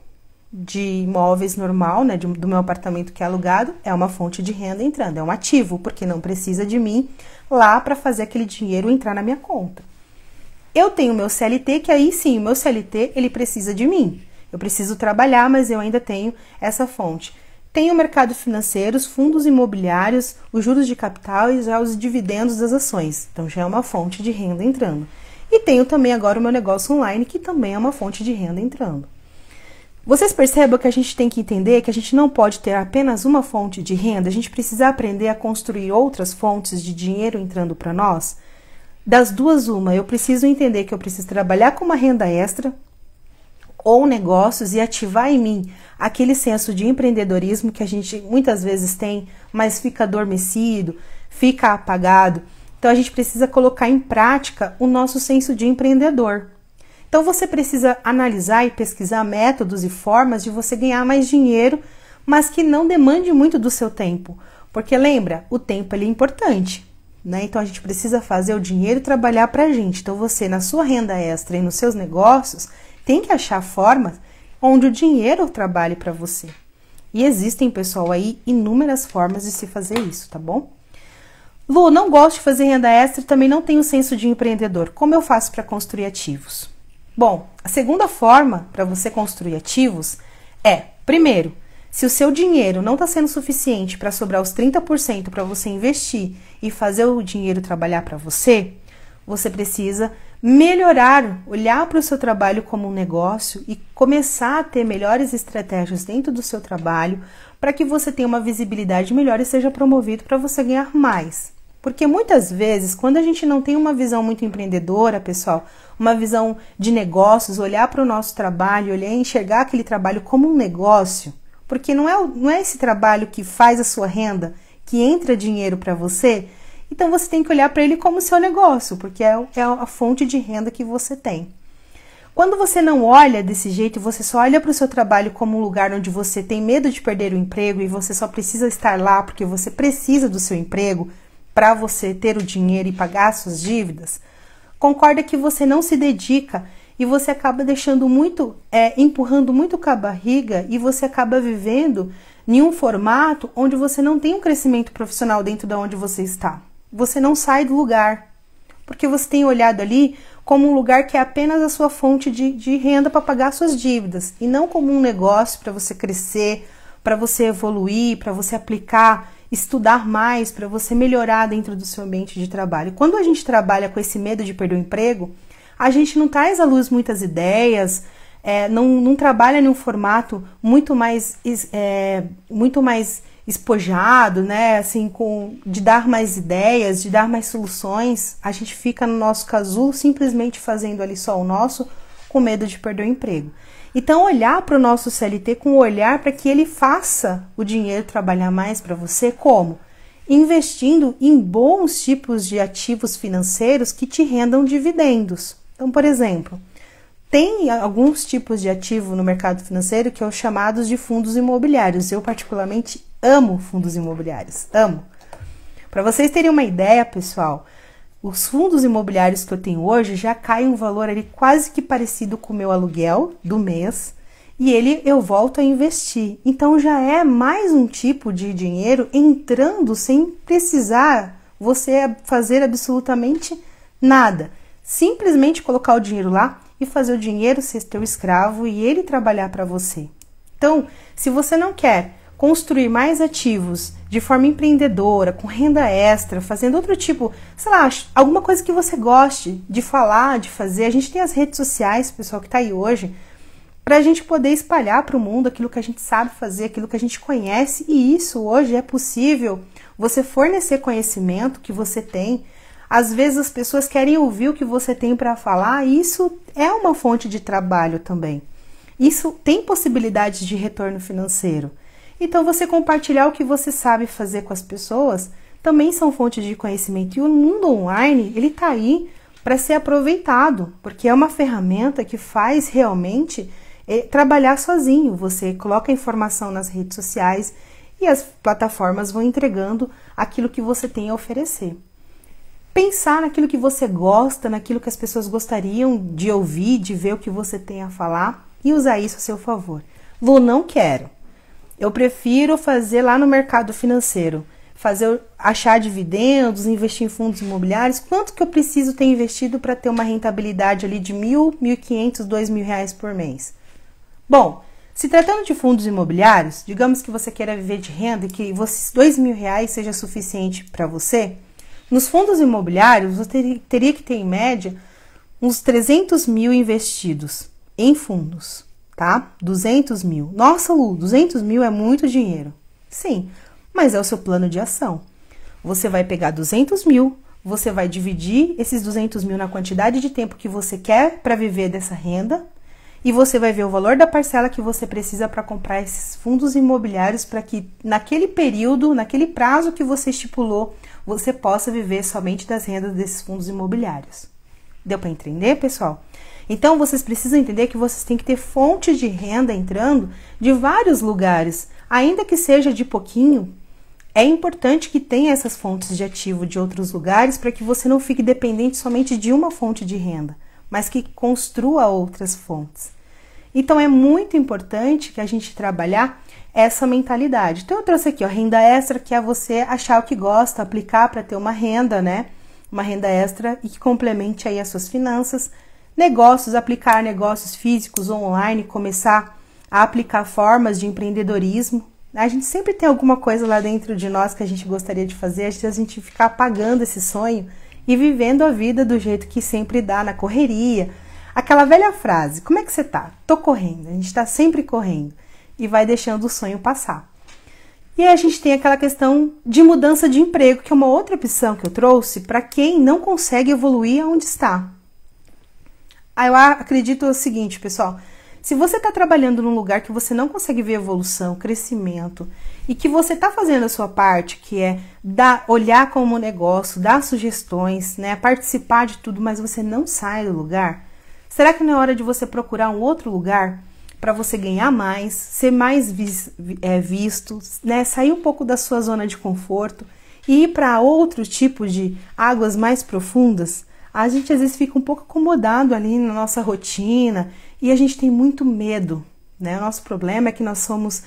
de imóveis normal, né, do meu apartamento que é alugado, é uma fonte de renda entrando, é um ativo, porque não precisa de mim lá para fazer aquele dinheiro entrar na minha conta. Eu tenho meu CLT, que aí sim, o meu CLT, ele precisa de mim. Eu preciso trabalhar, mas eu ainda tenho essa fonte. Tenho o mercado financeiro, os fundos imobiliários, os juros de capital e já os dividendos das ações. Então já é uma fonte de renda entrando. E tenho também agora o meu negócio online, que também é uma fonte de renda entrando. Vocês percebam que a gente tem que entender que a gente não pode ter apenas uma fonte de renda, a gente precisa aprender a construir outras fontes de dinheiro entrando para nós. Das duas, uma, eu preciso entender que eu preciso trabalhar com uma renda extra ou negócios e ativar em mim aquele senso de empreendedorismo que a gente muitas vezes tem, mas fica adormecido, fica apagado. Então a gente precisa colocar em prática o nosso senso de empreendedor. Então você precisa analisar e pesquisar métodos e formas de você ganhar mais dinheiro, mas que não demande muito do seu tempo. Porque lembra, o tempo ele é importante, né? Então a gente precisa fazer o dinheiro trabalhar para a gente. Então você, na sua renda extra e nos seus negócios, tem que achar formas onde o dinheiro trabalhe para você. E existem, pessoal, aí inúmeras formas de se fazer isso, tá bom? Lu, não gosto de fazer renda extra e também não tenho senso de empreendedor. Como eu faço para construir ativos? Bom, a segunda forma para você construir ativos é, primeiro, se o seu dinheiro não está sendo suficiente para sobrar os 30% para você investir e fazer o dinheiro trabalhar para você, você precisa melhorar, olhar para o seu trabalho como um negócio e começar a ter melhores estratégias dentro do seu trabalho para que você tenha uma visibilidade melhor e seja promovido para você ganhar mais. Porque muitas vezes, quando a gente não tem uma visão muito empreendedora, pessoal, uma visão de negócios, olhar para o nosso trabalho, olhar e enxergar aquele trabalho como um negócio, porque não é esse trabalho que faz a sua renda, que entra dinheiro para você, então você tem que olhar para ele como seu negócio, porque é a fonte de renda que você tem. Quando você não olha desse jeito, você só olha para o seu trabalho como um lugar onde você tem medo de perder o emprego e você só precisa estar lá porque você precisa do seu emprego, para você ter o dinheiro e pagar suas dívidas, concorda que você não se dedica e você acaba deixando muito, empurrando muito com a barriga e você acaba vivendo em um formato onde você não tem um crescimento profissional dentro de onde você está. Você não sai do lugar, porque você tem olhado ali como um lugar que é apenas a sua fonte de renda para pagar suas dívidas e não como um negócio para você crescer, para você evoluir, para você aplicar, estudar mais, para você melhorar dentro do seu ambiente de trabalho. Quando a gente trabalha com esse medo de perder o emprego, a gente não traz à luz muitas ideias, não trabalha em um formato muito mais espojado, né? Assim, de dar mais ideias, de dar mais soluções. A gente fica no nosso casulo simplesmente fazendo ali só o nosso, com medo de perder o emprego. Então, olhar para o nosso CLT com o olhar para que ele faça o dinheiro trabalhar mais para você, como? Investindo em bons tipos de ativos financeiros que te rendam dividendos. Então, por exemplo, tem alguns tipos de ativo no mercado financeiro que são chamados de fundos imobiliários. Eu, particularmente, amo fundos imobiliários. Amo. Para vocês terem uma ideia, pessoal, os fundos imobiliários que eu tenho hoje já caem um valor ali quase que parecido com o meu aluguel do mês e eu volto a investir. Então já é mais um tipo de dinheiro entrando sem precisar você fazer absolutamente nada. Simplesmente colocar o dinheiro lá e fazer o dinheiro ser teu escravo e ele trabalhar para você. Então, se você não quer construir mais ativos de forma empreendedora, com renda extra, fazendo outro tipo, sei lá, alguma coisa que você goste de falar, de fazer. A gente tem as redes sociais, pessoal, que está aí hoje, para a gente poder espalhar para o mundo aquilo que a gente sabe fazer, aquilo que a gente conhece, e isso hoje é possível você fornecer conhecimento que você tem. Às vezes as pessoas querem ouvir o que você tem para falar, e isso é uma fonte de trabalho também. Isso tem possibilidades de retorno financeiro. Então você compartilhar o que você sabe fazer com as pessoas também são fontes de conhecimento. E o mundo online, ele está aí para ser aproveitado, porque é uma ferramenta que faz realmente trabalhar sozinho. Você coloca a informação nas redes sociais e as plataformas vão entregando aquilo que você tem a oferecer. Pensar naquilo que você gosta, naquilo que as pessoas gostariam de ouvir, de ver o que você tem a falar e usar isso a seu favor. Lu, não quero. Eu prefiro fazer lá no mercado financeiro, achar dividendos, investir em fundos imobiliários. Quanto que eu preciso ter investido para ter uma rentabilidade ali de R$1.000, R$1.500, R$2.000 por mês? Bom, se tratando de fundos imobiliários, digamos que você queira viver de renda e que esses R$2.000 seja suficiente para você, nos fundos imobiliários você teria que ter em média uns 300 mil investidos em fundos. Tá? 200 mil. Nossa, Lu, 200 mil é muito dinheiro. Sim, mas é o seu plano de ação. Você vai pegar 200 mil, você vai dividir esses 200 mil na quantidade de tempo que você quer para viver dessa renda e você vai ver o valor da parcela que você precisa para comprar esses fundos imobiliários para que naquele período, naquele prazo que você estipulou, você possa viver somente das rendas desses fundos imobiliários. Deu para entender, pessoal? Então, vocês precisam entender que vocês têm que ter fontes de renda entrando de vários lugares. Ainda que seja de pouquinho, é importante que tenha essas fontes de ativo de outros lugares para que você não fique dependente somente de uma fonte de renda, mas que construa outras fontes. Então, é muito importante que a gente trabalhar essa mentalidade. Então, eu trouxe aqui, ó, renda extra, que é você achar o que gosta, aplicar para ter uma renda, né? Uma renda extra e que complemente aí as suas finanças. Negócios, aplicar negócios físicos online, começar a aplicar formas de empreendedorismo. A gente sempre tem alguma coisa lá dentro de nós que a gente gostaria de fazer, às vezes a gente fica apagando esse sonho e vivendo a vida do jeito que sempre dá, na correria. Aquela velha frase, como é que você tá? Tô correndo, a gente tá sempre correndo e vai deixando o sonho passar. E aí a gente tem aquela questão de mudança de emprego, que é uma outra opção que eu trouxe para quem não consegue evoluir aonde está. Eu acredito o seguinte, pessoal, se você está trabalhando num lugar que você não consegue ver evolução, crescimento, e que você está fazendo a sua parte, que é olhar como negócio, dar sugestões, né, participar de tudo, mas você não sai do lugar, será que não é hora de você procurar um outro lugar para você ganhar mais, ser mais visto, né, sair um pouco da sua zona de conforto e ir para outro tipo de águas mais profundas? A gente às vezes fica um pouco acomodado ali na nossa rotina e a gente tem muito medo, né? O nosso problema é que nós somos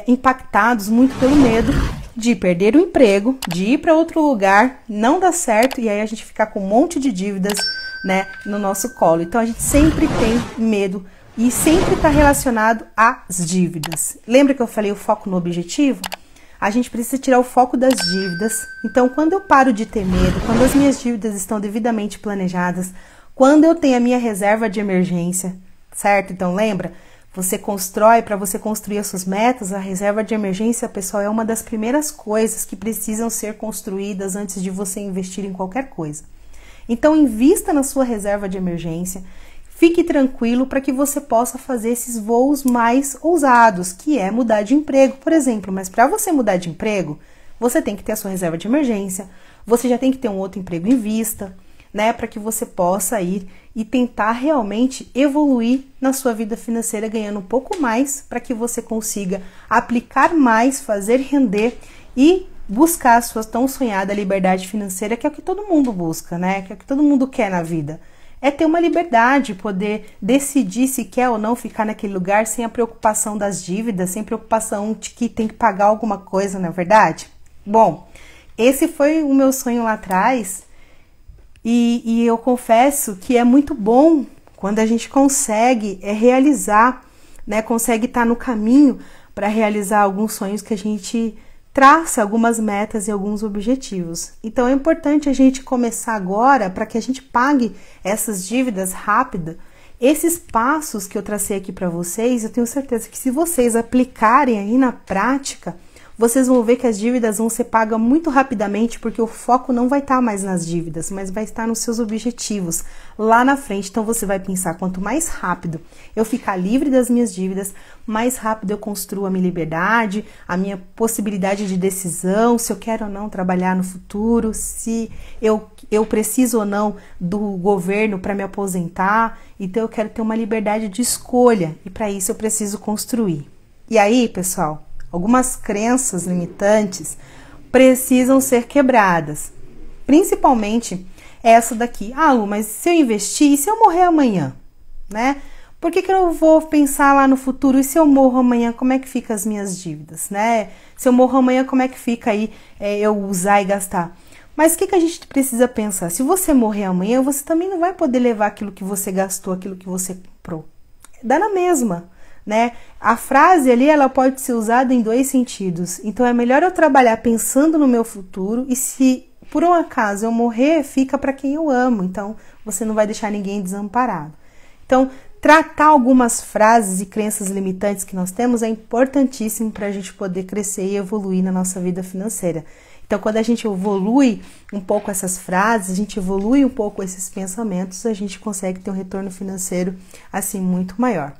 impactados muito pelo medo de perder o emprego, de ir para outro lugar, não dar certo e aí a gente ficar com um monte de dívidas, né, no nosso colo. Então a gente sempre tem medo e sempre está relacionado às dívidas. Lembra que eu falei o foco no objetivo? A gente precisa tirar o foco das dívidas. Então, quando eu paro de ter medo, quando as minhas dívidas estão devidamente planejadas, quando eu tenho a minha reserva de emergência, certo? Então, lembra? Você constrói, para você construir as suas metas, a reserva de emergência, pessoal, é uma das primeiras coisas que precisam ser construídas antes de você investir em qualquer coisa. Então, invista na sua reserva de emergência. Fique tranquilo para que você possa fazer esses voos mais ousados, que é mudar de emprego, por exemplo. Mas para você mudar de emprego, você tem que ter a sua reserva de emergência, você já tem que ter um outro emprego em vista, né? Para que você possa ir e tentar realmente evoluir na sua vida financeira, ganhando um pouco mais, para que você consiga aplicar mais, fazer render e buscar a sua tão sonhada liberdade financeira, que é o que todo mundo busca, né? Que é o que todo mundo quer na vida. é ter uma liberdade, poder decidir se quer ou não ficar naquele lugar sem a preocupação das dívidas, sem preocupação de que tem que pagar alguma coisa, não é verdade? Bom, esse foi o meu sonho lá atrás e eu confesso que é muito bom quando a gente consegue realizar, né, consegue estar no caminho para realizar alguns sonhos que a gente traça, algumas metas e alguns objetivos. Então é importante a gente começar agora para que a gente pague essas dívidas rápido. Esses passos que eu tracei aqui para vocês, eu tenho certeza que se vocês aplicarem aí na prática, vocês vão ver que as dívidas vão ser pagas muito rapidamente, porque o foco não vai estar mais nas dívidas, mas vai estar nos seus objetivos lá na frente. Então você vai pensar, quanto mais rápido eu ficar livre das minhas dívidas, mais rápido eu construo a minha liberdade, a minha possibilidade de decisão, se eu quero ou não trabalhar no futuro, se eu preciso ou não do governo para me aposentar. Então eu quero ter uma liberdade de escolha e para isso eu preciso construir. E aí, pessoal, algumas crenças limitantes precisam ser quebradas. Principalmente essa daqui. Ah, Lu, mas se eu investir, e se eu morrer amanhã? Né? Por que eu vou pensar lá no futuro? E se eu morro amanhã, como é que fica as minhas dívidas? Né? Se eu morro amanhã, como é que fica aí eu usar e gastar? Mas o que a gente precisa pensar? Se você morrer amanhã, você também não vai poder levar aquilo que você gastou, aquilo que você comprou. Dá na mesma. Né? A frase ali, ela pode ser usada em dois sentidos. Então é melhor eu trabalhar pensando no meu futuro e se por um acaso eu morrer, fica para quem eu amo. Então você não vai deixar ninguém desamparado. Então tratar algumas frases e crenças limitantes que nós temos é importantíssimo para a gente poder crescer e evoluir na nossa vida financeira. Então quando a gente evolui um pouco essas frases, a gente evolui um pouco esses pensamentos, a gente consegue ter um retorno financeiro assim muito maior.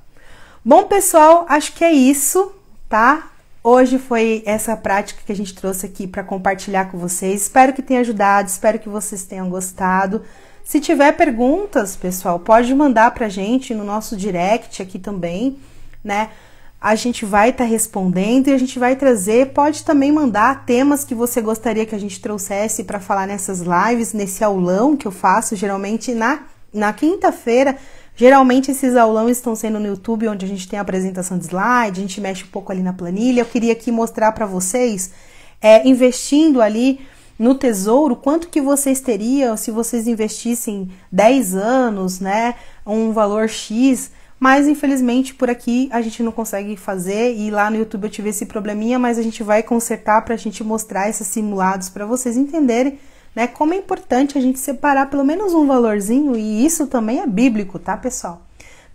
Bom, pessoal, acho que é isso, tá? Hoje foi essa prática que a gente trouxe aqui para compartilhar com vocês. Espero que tenha ajudado, espero que vocês tenham gostado. Se tiver perguntas, pessoal, pode mandar pra gente no nosso direct aqui também, né? A gente vai estar respondendo e a gente vai trazer, pode também mandar temas que você gostaria que a gente trouxesse para falar nessas lives, nesse aulão que eu faço geralmente na quinta-feira. Geralmente esses aulões estão sendo no YouTube, onde a gente tem a apresentação de slide, a gente mexe um pouco ali na planilha. Eu queria aqui mostrar para vocês, investindo ali no tesouro, quanto que vocês teriam se vocês investissem 10 anos, né, um valor X, mas infelizmente por aqui a gente não consegue fazer e lá no YouTube eu tive esse probleminha, mas a gente vai consertar para a gente mostrar esses simulados para vocês entenderem, né, como é importante a gente separar pelo menos um valorzinho, e isso também é bíblico, tá, pessoal?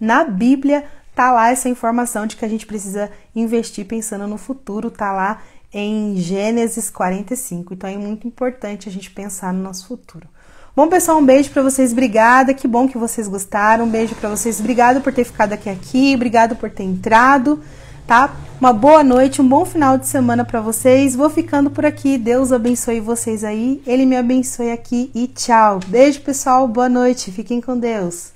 Na Bíblia tá lá essa informação de que a gente precisa investir pensando no futuro, tá lá em Gênesis 45, então é muito importante a gente pensar no nosso futuro. Bom, pessoal, um beijo pra vocês, obrigada, que bom que vocês gostaram, um beijo pra vocês, obrigado por ter ficado aqui, obrigado por ter entrado, tá? Uma boa noite, um bom final de semana pra vocês, vou ficando por aqui, Deus abençoe vocês aí, Ele me abençoe aqui e tchau. Beijo, pessoal, boa noite, fiquem com Deus.